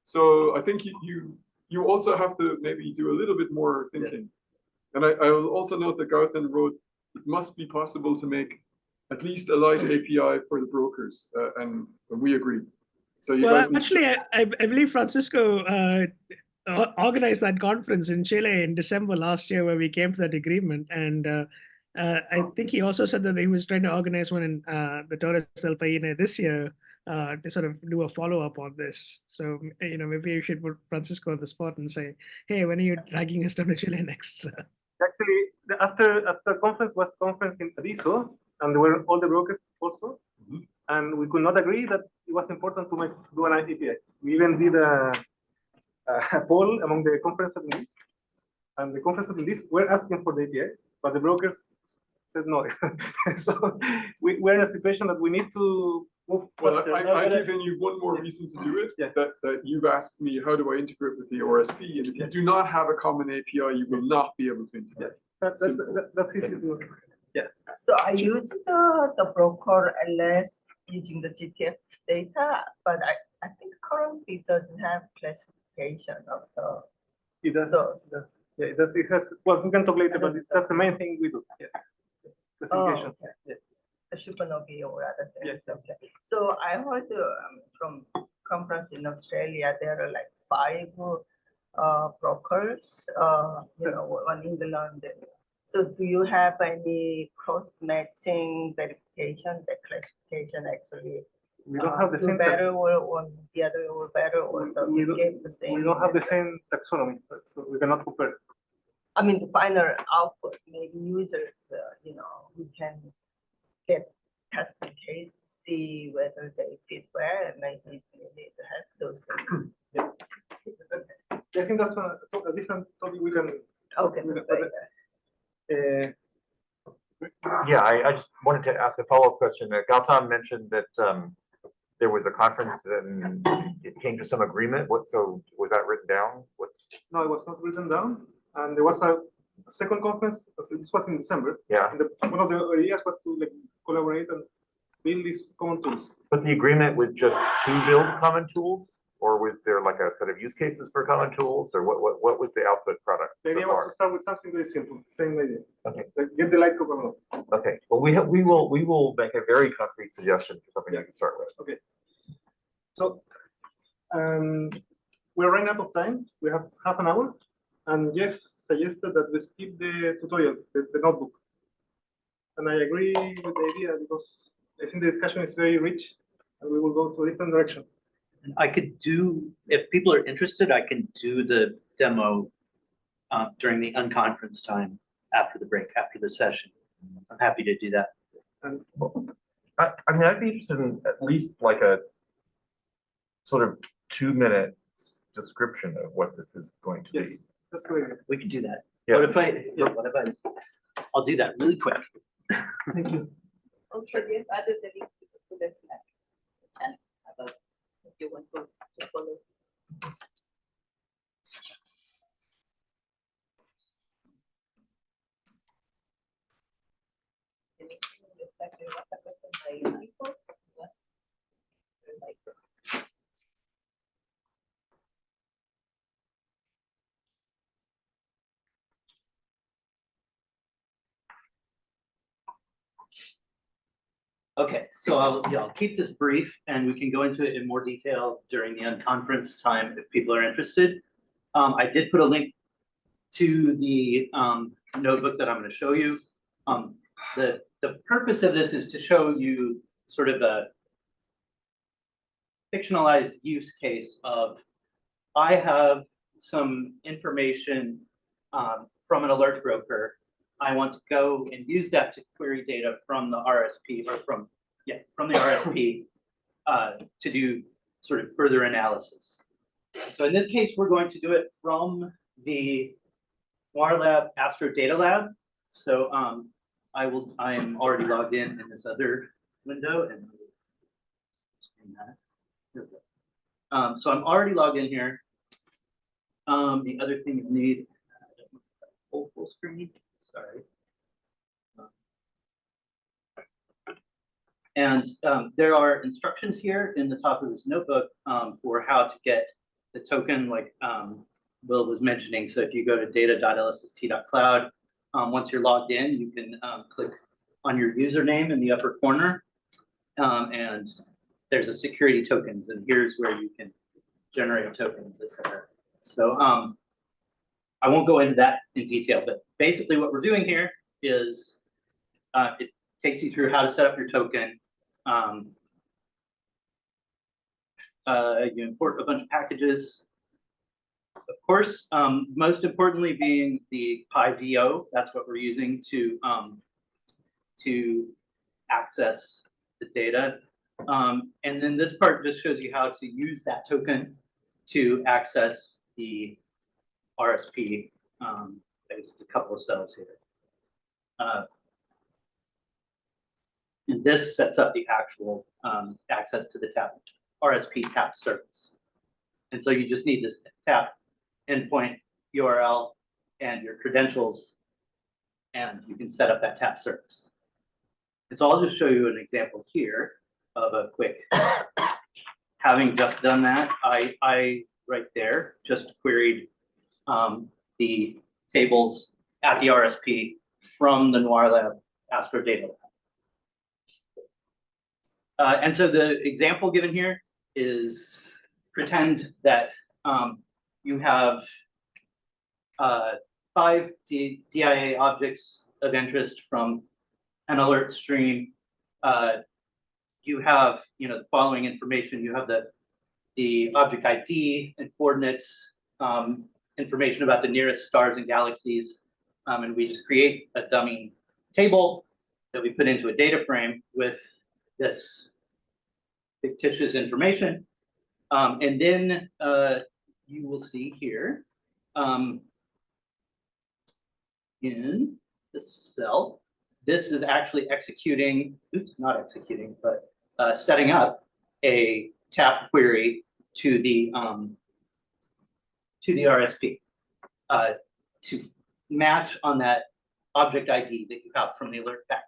So I think you also have to maybe do a little bit more thinking. And I will also note that Gautam wrote, it must be possible to make at least a light API for the brokers, and we agree. So you guys need actually, I believe Francisco organized that conference in Chile in December last year where we came to that agreement. And I think he also said that he was trying to organize one in the Torres del Paine this year to sort of do a follow-up on this. So, maybe you should put Francisco on the spot and say, hey, when are you dragging us down to Chile next? Actually, after conference was conference in Adiso, and there were all the brokers also, and we could not agree that it was important to do an API. We even did a poll among the conference attendees, and the conference attendees were asking for the APIs, but the brokers said no. So we're in a situation that we need to move Well, faster. I've given you one more reason to do it, Yeah. that you've asked me, how do I integrate with the RSP? And if you do not have a common API, you will not be able to integrate. Yes, that's easy to do. So I use the broker LS using the GTF data, but I think currently it doesn't have classification of the It does. source. Yeah, it does. It has. Well, we can talk later, but that's the main thing we do. Yeah. Classification. Oh, okay. Yeah. The Supernovae or other things. Yeah. Okay. So I heard from conference in Australia, there are like 5 brokers, one in England. So do you have any cross-matching verification, that classification actually We don't have the do same. better or one the other or better or We get the same? We don't have the same taxonomy, so we cannot compare. I mean, the final output, maybe users, who can get testing case, see whether they fit well, and maybe we need to have those things. Yeah. I think that's a different topic we can. Okay. Yeah, I just wanted to ask a follow-up question. Gautam mentioned that there was a conference and it came to some agreement. So was that written down? No, it was not written down. And there was a second conference. This was in December. Yeah. And one of the ideas was to collaborate and build these common tools. But the agreement was just to build common tools, or was there like a set of use cases for common tools, or what was the output product? The idea so was far? to start with something very simple. Same idea. Okay. Get the light common. Okay. Well, we will make a very concrete suggestion for something you can start with. Okay. So we're running out of time. We have half an hour, and Jeff suggested that we skip the tutorial, the notebook. And I agree with the idea because I think the discussion is very rich, and we will go to a different direction. I could do, if people are interested, I can do the demo during the unconference time after the break, after the session. I'm happy to do that. And I mean, I'd be interested in at least like a sort of 2-minute description of what this is going to be. yes, that's great. We can do that. Yeah. What if I'll do that really quick. Thank you. Also, yes, other the link to the channel about if you want to follow. Okay, so I'll keep this brief and we can go into it in more detail during the unconference time if people are interested. I did put a link to the notebook that I'm going to show you. The purpose of this is to show you sort of a fictionalized use case of I have some information from an alert broker. I want to go and use that to query data from the RSP or from the RSP to do sort of further analysis. So in this case, we're going to do it from the WaterLab Astro Data Lab. So I am already logged in this other window and so I'm already logged in here. The other thing you need full screen. Sorry. And there are instructions here in the top of this notebook for how to get the token, like Will was mentioning. So if you go to data.lsst.cloud, once you're logged in, you can click on your username in the upper corner, and there's a security tokens, and here's where you can generate tokens, etc. So I won't go into that in detail, but basically what we're doing here is it takes you through how to set up your token. You import a bunch of packages. of course, most importantly being the PyVO. That's what we're using to access the data. And then this part just shows you how to use that token to access the RSP. It's a couple of cells here. And this sets up the actual access to the tap RSP tap service. And so you just need this tap endpoint URL and your credentials, and you can set up that tap service. And so I'll just show you an example here of a quick, having just done that, I right there just queried the tables at the RSP from the Noir Lab Astro Data Lab. And so the example given here is pretend that you have 5 DIA objects of interest from an alert stream. You have the following information. You have the object ID and coordinates, information about the nearest stars and galaxies, and we just create a dummy table that we put into a data frame with this fictitious information. And then you will see here in this cell, this is actually executing, oops, not executing, but setting up a tap query to the RSP to match on that object ID that you have from the alert packet.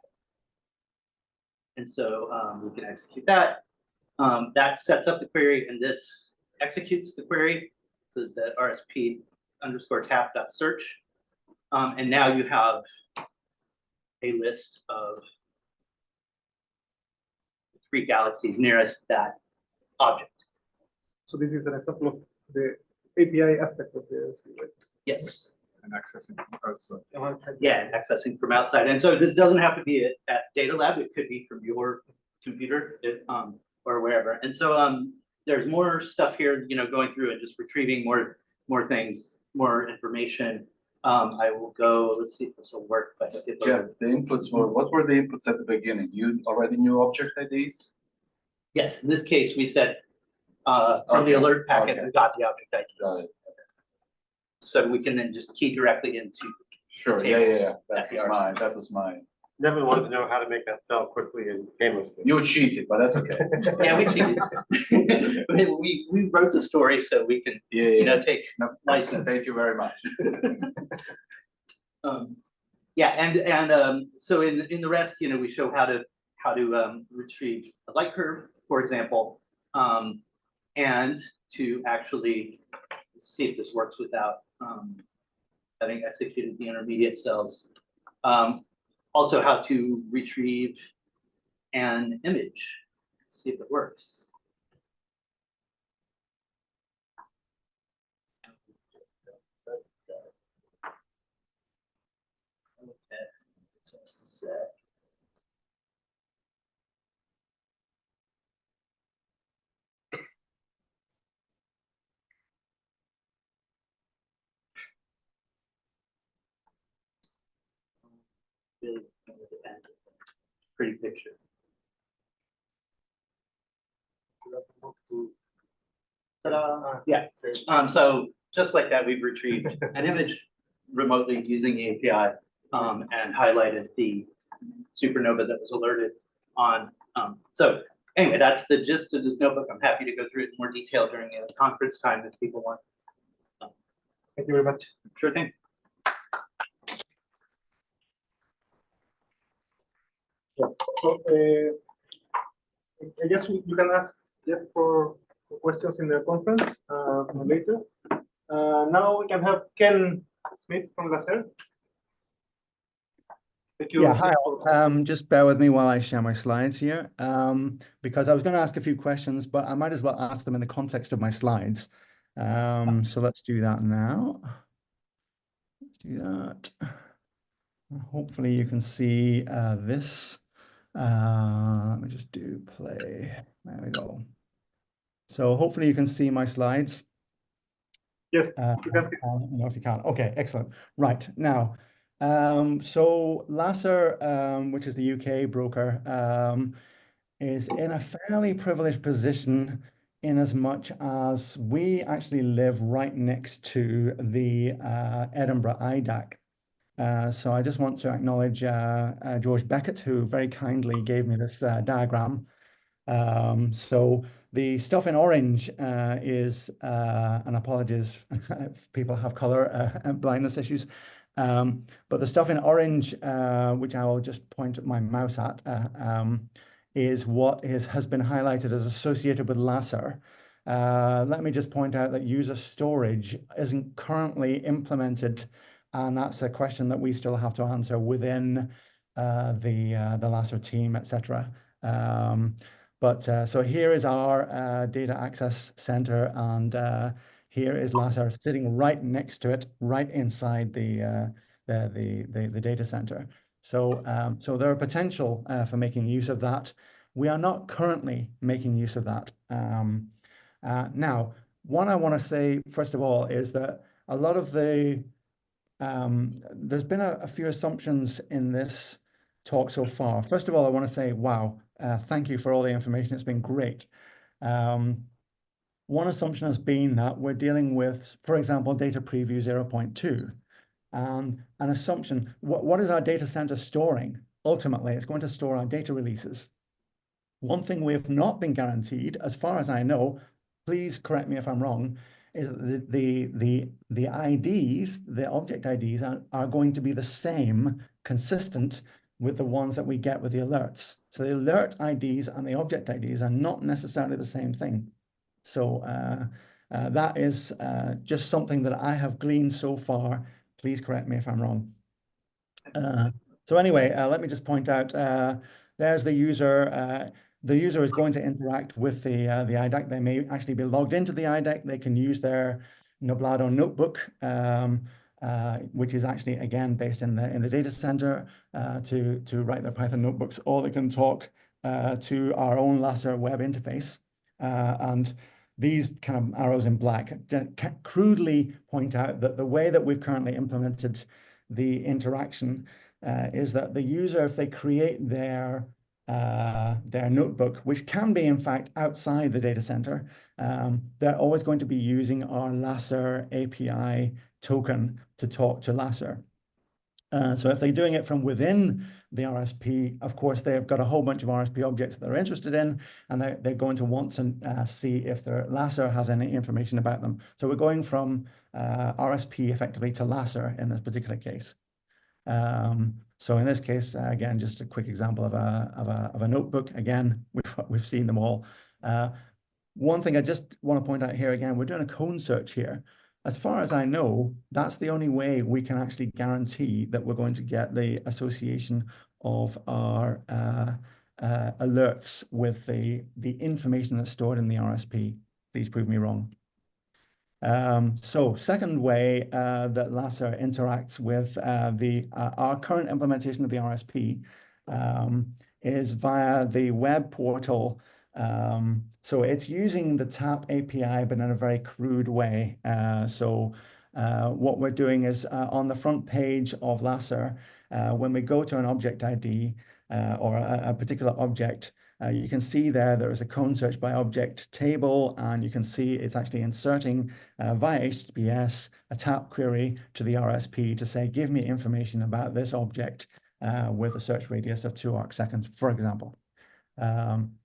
And so we can execute that. That sets up the query, and this executes the query, so the RSP underscore tap.search. And now you have a list of 3 galaxies nearest that object. So this is an example of the API aspect of the RSP, right? Yes. And accessing outside. Yeah, accessing from outside. And so this doesn't have to be at Data Lab. It could be from your computer or wherever. And so there's more stuff here, going through and just retrieving more things, more information. I will go, let's see if this will work. If I skip Jeff, over. the inputs were, what were the inputs at the beginning? You already knew object IDs? Yes, in this case, we said from Okay, the alert packet, okay. we got the object Got IDs. it. So we can then just key directly into. Sure, tables yeah. at That the was RSP. mine, that was mine. Never wanted to know how to make that cell quickly and painlessly. You cheated, but that's okay. Yeah, we cheated. we wrote the story so we can, Yeah. take No, license. Thank you very much. Yeah, and so in the rest, we show how to retrieve a light curve, for example, and to actually see if this works without having executed the intermediate cells. Also, how to retrieve an image. Let's see if it works. Okay, just a sec. Really pretty picture. Ta-da! Yeah. So just like that, we've retrieved an image remotely using the API and highlighted the supernova that was alerted on. So anyway, that's the gist of this notebook. I'm happy to go through it in more detail during the conference time if people want. Thank you very much. Sure thing. Yes. So, I guess you can ask Jeff for questions in the conference later. Now we can have Ken Smith from Lacer. Thank you. Yeah, hi. Just bear with me while I share my slides here, because I was going to ask a few questions, but I might as well ask them in the context of my slides. So let's do that now. Let's do that. Hopefully you can see this. Let me just do play. There we go. So hopefully you can see my slides. Yes, you can see. I don't know if you can. Okay, excellent. Right now, so Lasser, which is the UK broker, is in a fairly privileged position in as much as we actually live right next to the Edinburgh IDAC. So I just want to acknowledge George Beckett, who very kindly gave me this diagram. So the stuff in orange is, and apologies if people have color and blindness issues, but the stuff in orange, which I will just point my mouse at, is what has been highlighted as associated with Lasser. Let me just point out that user storage isn't currently implemented, and that's a question that we still have to answer within the Lasser team, etc. So here is our data access center, and here is Lasser sitting right next to it, right inside the data center. So there are potential for making use of that. We are not currently making use of that. Now, what I want to say first of all is that a lot of the there's been a few assumptions in this talk so far. First of all, I want to say, wow, thank you for all the information. It's been great. One assumption has been that we're dealing with, for example, data preview 0.2. An assumption, what is our data center storing? Ultimately, it's going to store our data releases. One thing we have not been guaranteed, as far as I know, please correct me if I'm wrong, is that the IDs, the object IDs, are going to be the same, consistent with the ones that we get with the alerts. So the alert IDs and the object IDs are not necessarily the same thing. So that is just something that I have gleaned so far. Please correct me if I'm wrong. So anyway, let me just point out, there's the user. The user is going to interact with the IDAC. They may actually be logged into the IDAC. They can use their Nublado notebook, which is actually, again, based in the data center to write their Python notebooks, or they can talk to our own Lasser web interface. And these kind of arrows in black crudely point out that the way that we've currently implemented the interaction is that the user, if they create their notebook, which can be in fact outside the data center, they're always going to be using our Lasser API token to talk to Lasser. So if they're doing it from within the RSP, of course, they've got a whole bunch of RSP objects that they're interested in, and they're going to want to see if their Lasser has any information about them. So we're going from RSP effectively to Lasser in this particular case. So in this case, again, just a quick example of a notebook. Again, we've seen them all. One thing I just want to point out here again, we're doing a cone search here. As far as I know, that's the only way we can actually guarantee that we're going to get the association of our alerts with the information that's stored in the RSP. Please prove me wrong. So second way that Lasser interacts with our current implementation of the RSP is via the web portal. So it's using the TAP API, but in a very crude way. What we're doing is on the front page of Lasser, when we go to an object ID or a particular object, you can see there is a cone search by object table, and you can see it's actually inserting via HTTPS a TAP query to the RSP to say, give me information about this object with a search radius of 2 arc seconds, for example.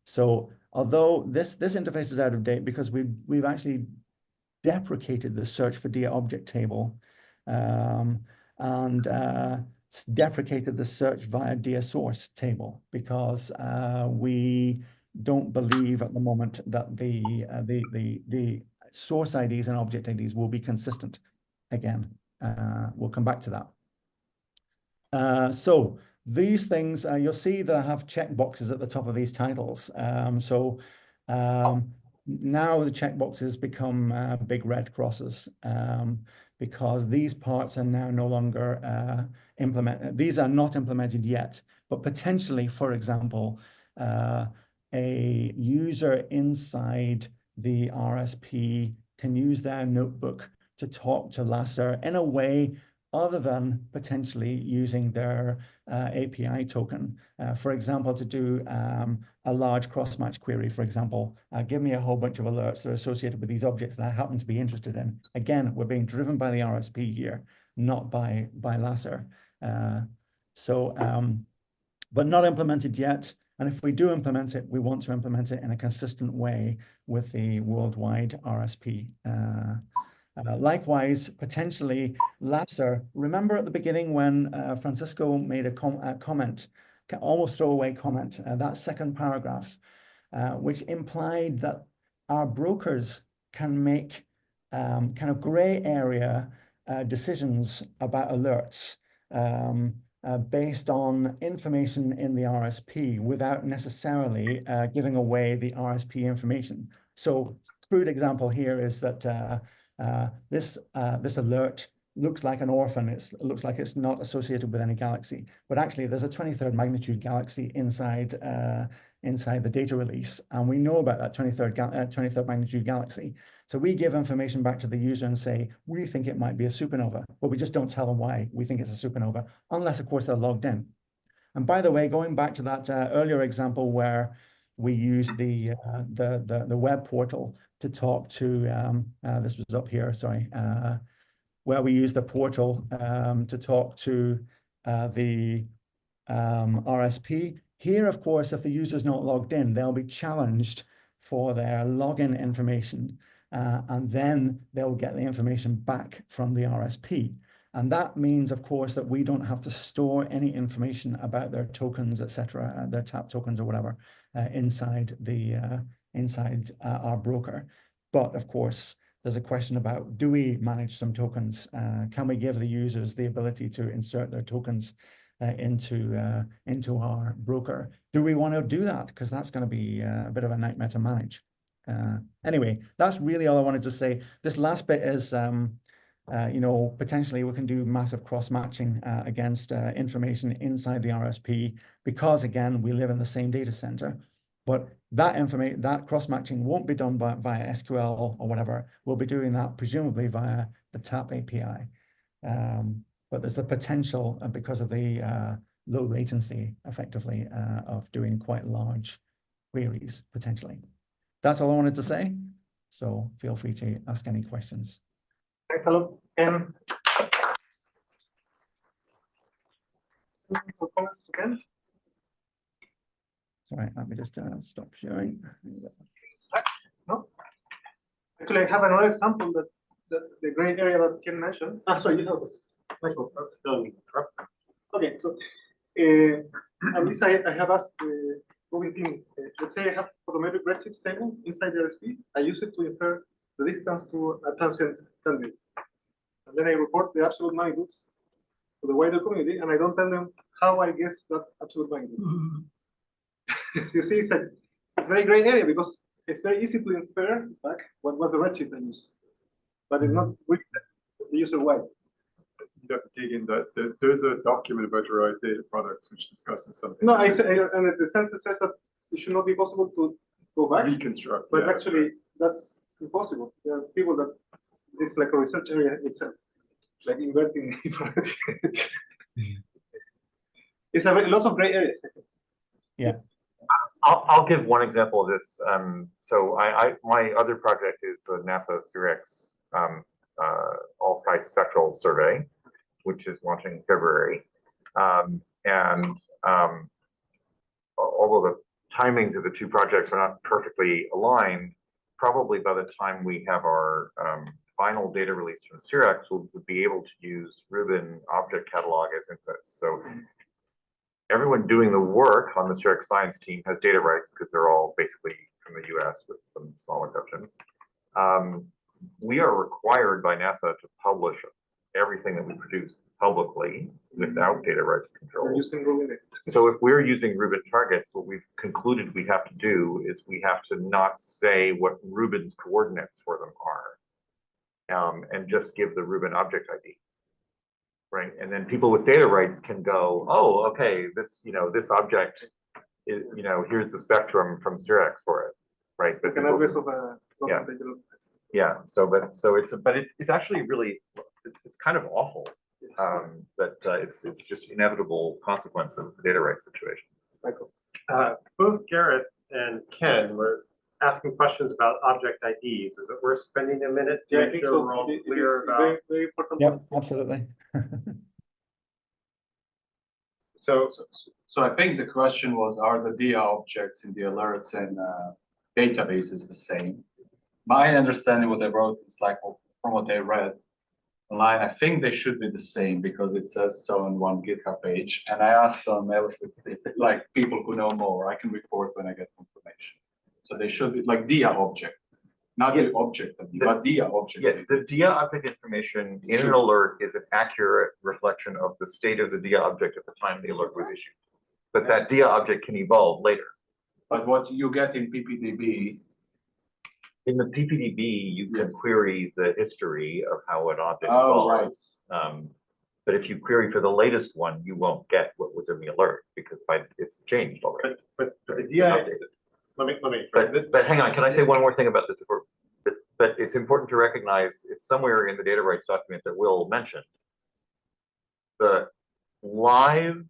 So although this interface is out of date because we've actually deprecated the search for dia object table and deprecated the search via dia source table because we don't believe at the moment that the source IDs and object IDs will be consistent. Again, we'll come back to that. So these things, you'll see that I have checkboxes at the top of these titles. Now the checkboxes become big red crosses because these parts are now no longer implemented. These are not implemented yet, but potentially, for example, a user inside the RSP can use their notebook to talk to Lasser in a way other than potentially using their API token. For example, to do a large cross-match query, for example, give me a whole bunch of alerts that are associated with these objects that I happen to be interested in. Again, we're being driven by the RSP here, not by Lasser. But not implemented yet. And if we do implement it, we want to implement it in a consistent way with the worldwide RSP. Likewise, potentially Lasser, remember at the beginning when Francisco made a comment, almost throwaway comment, that second paragraph, which implied that our brokers can make kind of gray area decisions about alerts based on information in the RSP without necessarily giving away the RSP information. So crude example here is that this alert looks like an orphan. It looks like it's not associated with any galaxy, but actually there's a 23rd magnitude galaxy inside the data release, and we know about that 23rd magnitude galaxy. So we give information back to the user and say, we think it might be a supernova, but we just don't tell them why we think it's a supernova, unless of course they're logged in. And by the way, going back to that earlier example where we use the web portal to talk to, this was up here, sorry, where we use the portal to talk to the RSP. Here, of course, if the user's not logged in, they'll be challenged for their login information, and then they'll get the information back from the RSP. And that means, of course, that we don't have to store any information about their tokens, etc., their TAP tokens or whatever, inside our broker. But of course, there's a question about, do we manage some tokens? Can we give the users the ability to insert their tokens into our broker? Do we want to do that? Because that's going to be a bit of a nightmare to manage. Anyway, that's really all I wanted to say. This last bit is, you know, potentially we can do massive cross-matching against information inside the RSP, because again, we live in the same data center. But that cross-matching won't be done via SQL or whatever. We'll be doing that presumably via the TAP API. But there's the potential, because of the low latency, effectively, of doing quite large queries, potentially. That's all I wanted to say. So feel free to ask any questions. Thanks a lot. And comments again? Sorry, let me just stop sharing. No. Actually, I have another example that the gray area that Ken mentioned. Sorry, you have this. Michael. Okay, so at least I have asked the Rubin team. Let's say I have photometric redshifts table inside the RSP. I use it to infer the distance to a transient candidate. And then I report the absolute magnitudes to the wider community, and I don't tell them how I guess that absolute magnitude. So you see, it's very gray area, because it's very easy to infer back what was the redshift I used, but it's not really the user wide. You have to dig in that. There's a document about derived data products which discusses something. No, and the census says that it should not be possible to go back, reconstruct, but yeah, actually right. that's impossible. There are people that it's like a research area itself, like inverting. It's lots of gray areas. Yeah. I'll give one example of this. So my other project is the NASA SIREX All Sky Spectral Survey, which is launching in February. Although the timings of the two projects are not perfectly aligned, probably by the time we have our final data release from SIREX, we'll be able to use Rubin object catalog as inputs. So everyone doing the work on the SIREX science team has data rights, because they're all basically from the US with some small exceptions. We are required by NASA to publish everything that we produce publicly without data rights controls. So if we're using Rubin targets, what we've concluded we have to do is we have to not say what Rubin's coordinates for them are, and just give the Rubin object ID. Right, and then people with data rights can go, oh, okay, this, this object is, here's the spectrum from SIREX for it. right? Like But an people- address of a Yeah. digital access. Yeah, it's actually really, it's kind of awful. But it's just inevitable consequence of the data rights situation. Michael. Both Gareth and Ken were asking questions about object IDs. Is it worth spending a minute to Yeah, I make think sure so. we're all It is clear a about? very, very important Yep, point. absolutely. So I think the question was, are the DIA objects in the alerts and databases the same? My understanding what they wrote is like from what they read online, I think they should be the same because it says so on one GitHub page. And I asked them, like people who know more, I can report when I get confirmation. So they should be like DIA object, not the object, but DIA object. Yeah, the DIA object information in an alert is an accurate reflection of the state of the DIA object at the time the alert was issued. But that DIA object can evolve later. But what you get in PPDB. In the PPDB, you can query the history of how an object Oh, evolves. But if you query for the latest one, you won't get what was in the alert because it's changed already. But the DIA, let me. But hang on, can I say one more thing about this before? But it's important to recognize it's somewhere in the data rights document that Will mentioned. The live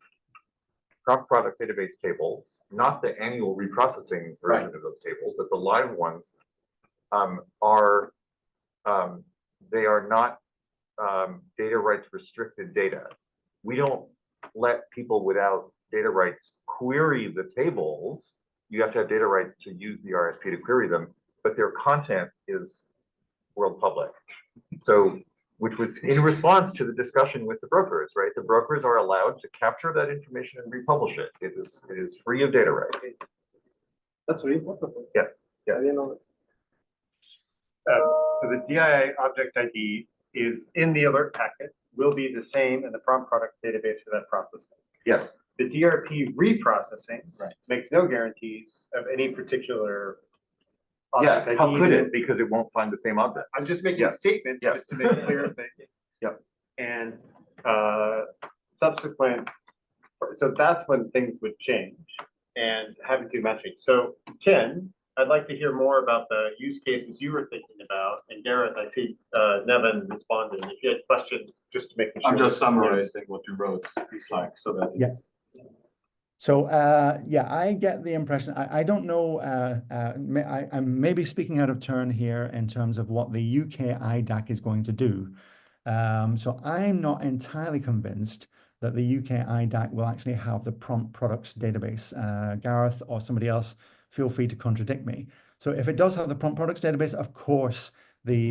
crop products database tables, not the annual reprocessing version of those tables, but the live ones they are not data rights restricted data. We don't let people without data rights query the tables. You have to have data rights to use the RSP to query them, but their content is world public. So, which was in response to the discussion with the brokers, right? The brokers are allowed to capture that information and republish it. It is free of data rights. That's really important. Yeah. I didn't know that. So the DIA object ID is in the alert packet, will be the same in the prompt products database for that processing. Yes. The DRP reprocessing makes no guarantees of any particular object Yeah, ID. how could it? Because it won't find the same object. I'm just making statements just to make clear things. Yep. And subsequent, so that's when things would change and having to matching. So Ken, I'd like to hear more about the use cases you were thinking about. And Gareth, I see Nevin responded. If you had questions, just to make sure. I'm just summarizing what you wrote. It's like so that it's. So yeah, I get the impression, I don't know, I'm maybe speaking out of turn here in terms of what the UK IDAC is going to do. So I'm not entirely convinced that the UK IDAC will actually have the prompt products database. Gareth or somebody else, feel free to contradict me. So if it does have the prompt products database, of course, the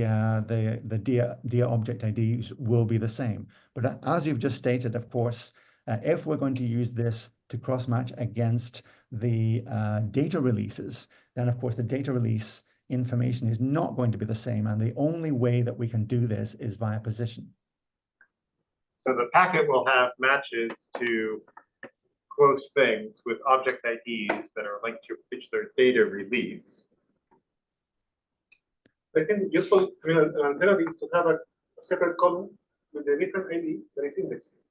DIA object IDs will be the same. But as you've just stated, of course, if we're going to use this to cross-match against the data releases, then of course the data release information is not going to be the same. And the only way that we can do this is via position. So the packet will have matches to close things with object IDs that are linked to a particular data release. I think it's useful, I mean, an alternative is to have a separate column with a different ID that is indexed.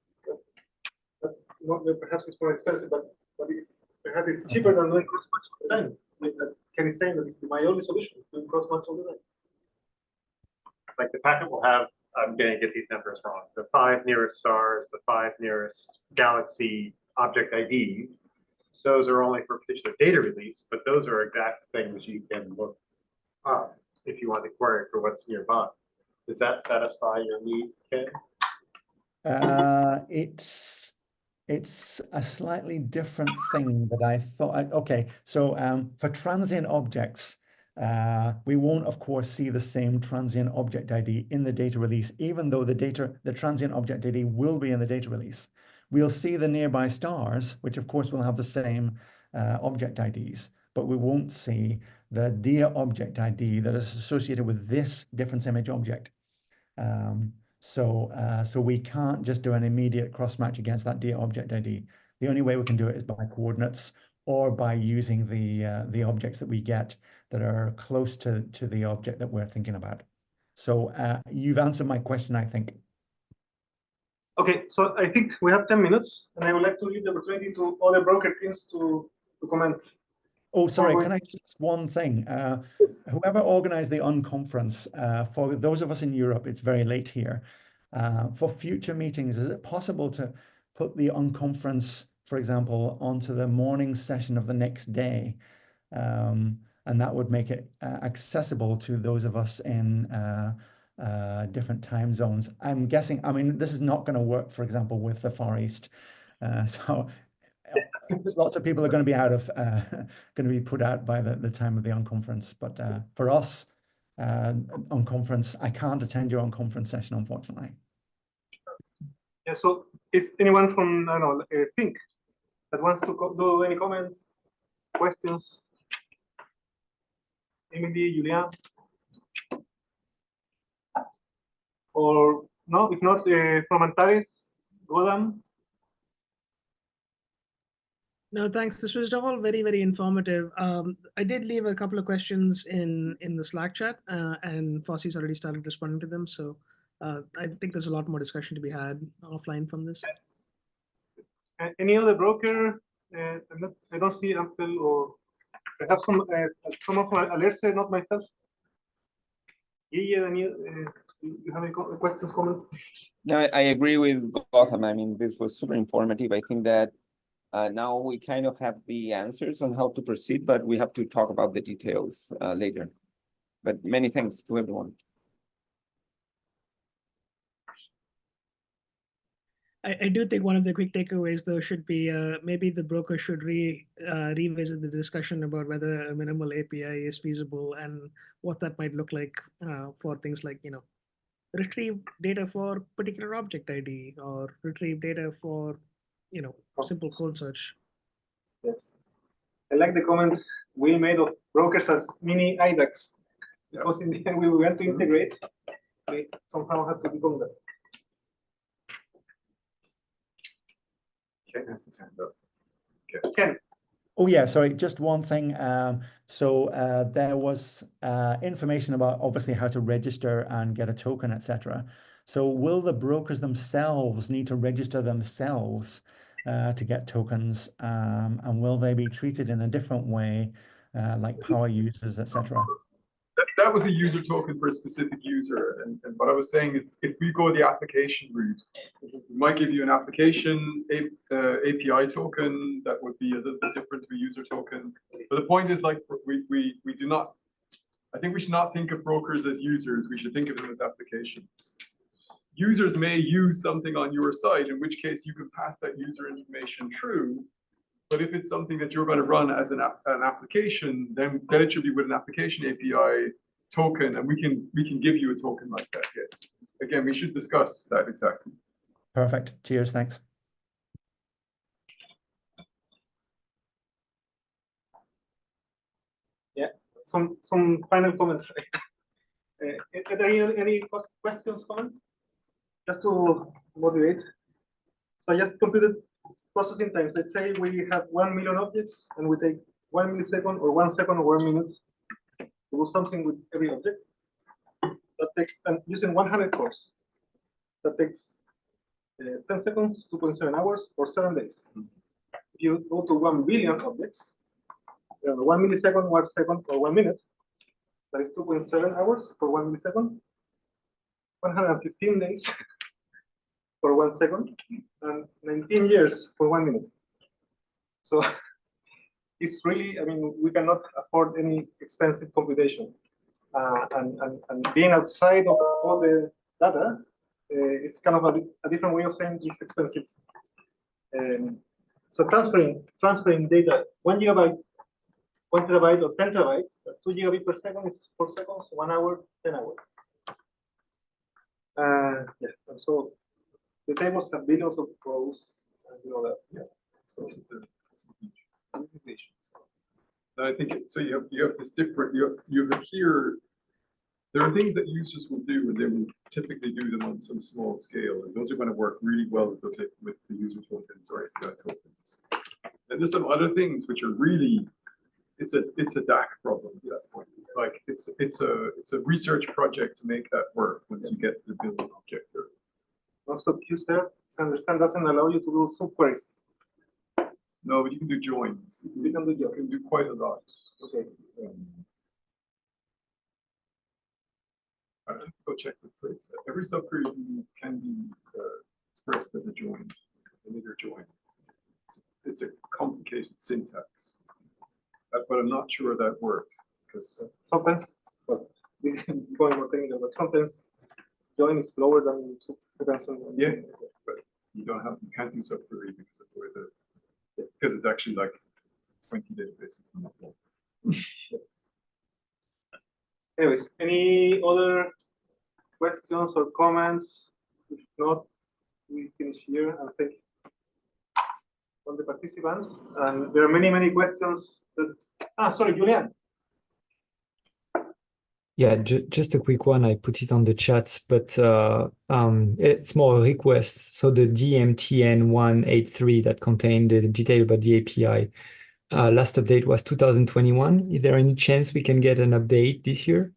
That's not, perhaps it's more expensive, but it's perhaps it's cheaper than doing cross-match all the time. I mean, Ken is saying that it's my only solution is doing cross-match all the time. Like the packet will have, I'm going to get these numbers wrong, the 5 nearest stars, the 5 nearest galaxy object IDs. Those are only for particular data release, but those are exact things you can look up if you want to query for what's nearby. Does that satisfy your need, Ken? It's a slightly different thing that I thought. Okay, so for transient objects, we won't, of course, see the same transient object ID in the data release, even though the transient object ID will be in the data release. We'll see the nearby stars, which of course will have the same object IDs, but we won't see the DIA object ID that is associated with this difference image object. So we can't just do an immediate cross-match against that DIA object ID. The only way we can do it is by coordinates or by using the objects that we get that are close to the object that we're thinking about. So you've answered my question, I think. Okay, so I think we have 10 minutes, and I would like to give the opportunity to other broker teams to comment. Oh, sorry, can I just ask one thing? Whoever organized the unconference, for those of us in Europe, it's very late here. For future meetings, is it possible to put the unconference, for example, onto the morning session of the next day? And that would make it accessible to those of us in different time zones. I'm guessing, I mean, this is not going to work, for example, with the Far East. So lots of people are going to be out of going to be put out by the time of the unconference. But for us, unconference, I can't attend your unconference session, unfortunately. Yeah. So is anyone from I don't know Pink that wants to do any comments, questions? Emily, Julian, or no? If not, from Antares, Godam. No, thanks. This was all very, very informative. I did leave a couple of questions in the Slack chat, and Fossey's already started responding to them. So I think there's a lot more discussion to be had offline from this. Yes. Any other broker? I don't see Apple, or I have some of my alerts, not myself. Yeah, Daniel, you have any questions, comments? No, I agree with Gotham. I mean, this was super informative. I think that now we kind of have the answers on how to proceed, but we have to talk about the details later. But many thanks to everyone. I do think one of the quick takeaways, though, should be maybe the broker should revisit the discussion about whether a minimal API is feasible and what that might look like for things like, retrieve data for particular object ID or retrieve data for, simple code search. Yes. I like the comment we made of brokers as mini IDACs, because in the end we went to integrate, we somehow had to become that. Ken. Oh yeah, sorry, just one thing. So there was information about obviously how to register and get a token, etc. So will the brokers themselves need to register themselves to get tokens, and will they be treated in a different way, like power users, etc.? That was a user token for a specific user, and what I was saying is, if we go the application route, we might give you an application API token that would be a little bit different to a user token. But the point is, like, we do not. I think we should not think of brokers as users. We should think of them as applications. Users may use something on your site, in which case you can pass that user information through. But if it's something that you're going to run as an application, then it should be with an application API token, and we can give you a token like that. Yes. Again, we should discuss that exactly. Perfect. Cheers. Thanks. Yeah. Some final comments. Are there any questions, comments? Just to motivate. So I just computed processing times. Let's say we have 1 million objects and we take 1 millisecond or 1 second or 1 minute to do something with every object. That takes, and using 100 cores, that takes 10 seconds, 2.7 hours, or 7 days. If you go to 1 billion objects, 1 millisecond, 1 second, or 1 minute, that is 2.7 hours for 1 millisecond, 115 days for 1 second, and 19 years for 1 minute. So it's really, I mean, we cannot afford any expensive computation. And being outside of all the data, it's kind of a different way of saying it's expensive. So transferring data, 1 gigabyte, 1 terabyte, or 10 terabytes, 2 gigabit per second is 4 seconds, 1 hour, 10 hours. Yeah, and so the tables have billions of rows, and you know that. Yeah. So this is the issue. I think so. You have this different. You have here. There are things that users will do, and they will typically do them on some small scale, and those are going to work really well with the user tokens or API tokens. And there's some other things which are really, it's a DAC problem at that point. It's like it's a research project to make that work once you get the building object there. Also, Förster, understand, doesn't allow you to do subqueries. No, but you can do joins. You can do quite a lot. Okay. I have to go check the phrase. Every subquery can be expressed as a join, an inner join. It's a complicated syntax, but I'm not sure that works because sometimes, well, this is going more technical, but sometimes join is slower than depends on. yeah, but you can't do subquery because of the way because it's actually like 20 databases. Anyways, any other questions or comments? If not, we finish here and thank all the participants. And there are many questions that, sorry, Julian. Yeah, just a quick one. I put it on the chat, but it's more a request. So the DMTN 183 that contained the detail about the API, last update was 2021. Is there any chance we can get an update this year?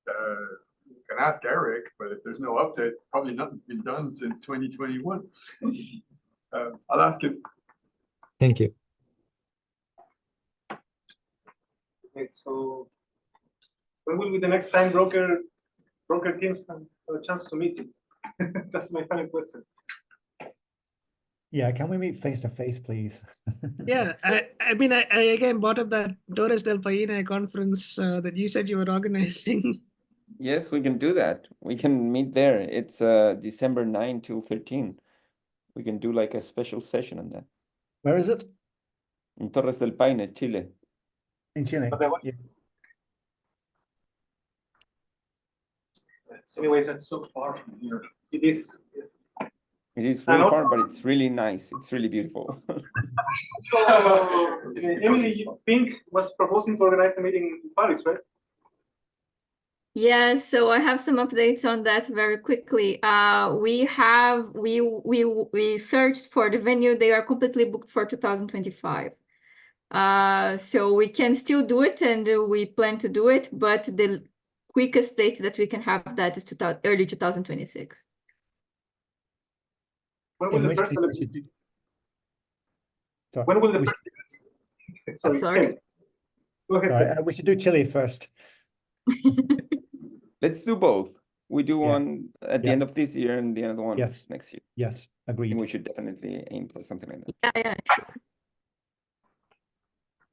You can ask Eric, but if there's no update, probably nothing's been done since 2021. I'll ask him. Thank you. Okay, so when will be the next time broker teams have a chance to meet? That's my final question. Yeah, can we meet face to face, please? Yeah, I mean, I again brought up that Torres del Paine conference that you said you were organizing. Yes, we can do that. We can meet there. It's December 9 to 13. We can do like a special session on that. Where is it? In Torres del Paine, Chile. In Chile. Yeah. Anyways, that's so far from here. It is. Yes. It is really far, but it's really nice. It's really beautiful. So, Emily, Pink was proposing to organize a meeting in Paris, right? Yeah, so I have some updates on that very quickly. We searched for the venue. They are completely booked for 2025. So we can still do it, and we plan to do it, but the quickest date that we can have that is early 2026. When will the first Olympics be? When will the first events? Sorry. Go ahead. We should do Chile first. Let's do both. We do one at the end of this year and the other one next year. Yes, agreed. And we should definitely aim for something like that. Yeah, sure.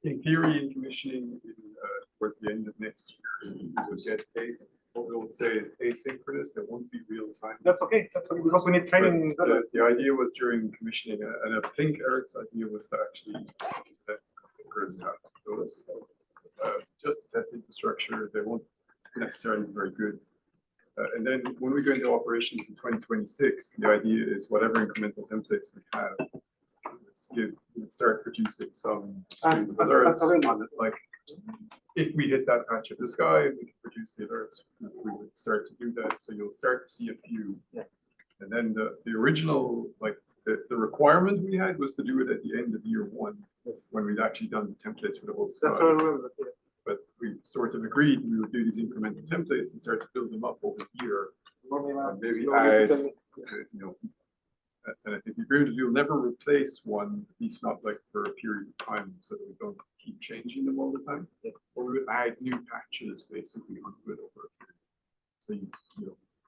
In theory, in commissioning towards the end of next year, you would get what we'll say is asynchronous. There won't be real time. That's okay. That's okay because we need training. The idea was during commissioning, and I think Eric's idea was to actually let workers have those just to test infrastructure. They won't necessarily be very good. And then when we go into operations in 2026, the idea is whatever incremental templates we have, let's start producing some stream of alerts on it. Like if we hit that patch of the sky, we can produce the alerts. We would start to do that. So you'll start to see a few. And then the original, like the requirement we had was to do it at the end of year one, when we'd actually done the templates for the whole sky. That's what I remember. Yeah. But we sort of agreed we would do these incremental templates and start to build them up over the year. And maybe add, and I think the agreement is we'll never replace one, at least not like for a period of time, so that we don't keep changing them all the time. Or we would add new patches basically onto it over a period. So you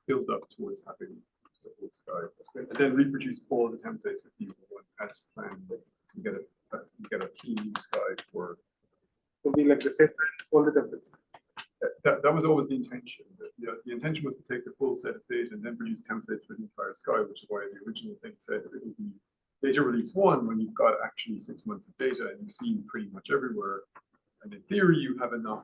build up towards having the whole sky. And then reproduce all the templates with the one as planned. So you get a clean sky for. To be like the same all the templates. That was always the intention. The intention was to take the full set of data and then produce templates for the entire sky, which is why the original thing said it would be data release 1 when you've got actually 6 months of data and you've seen pretty much everywhere. And in theory, you have enough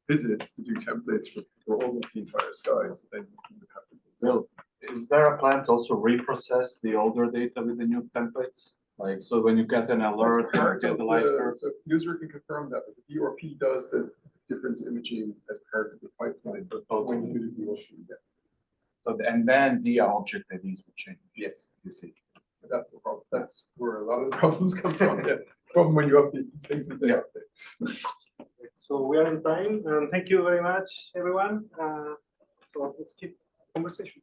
visits to do templates for almost the entire sky. So then you would have to. Bill, is there a plan to also reprocess the older data with the new templates? Like, so when you get an alert or get the light curve. So user can confirm that, but the DRP does the difference imaging as part of the pipeline, but when you do the DRP, So, and then the object IDs will change. Yes, you see. But that's the problem. That's where a lot of the problems come from. Yeah. Problem when you update these things that they update. So we are in time, and thank you very much, everyone. So let's keep conversation.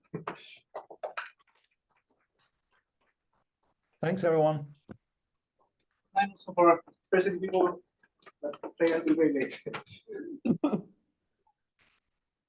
Thanks, everyone. And also for especially people that stay until very late.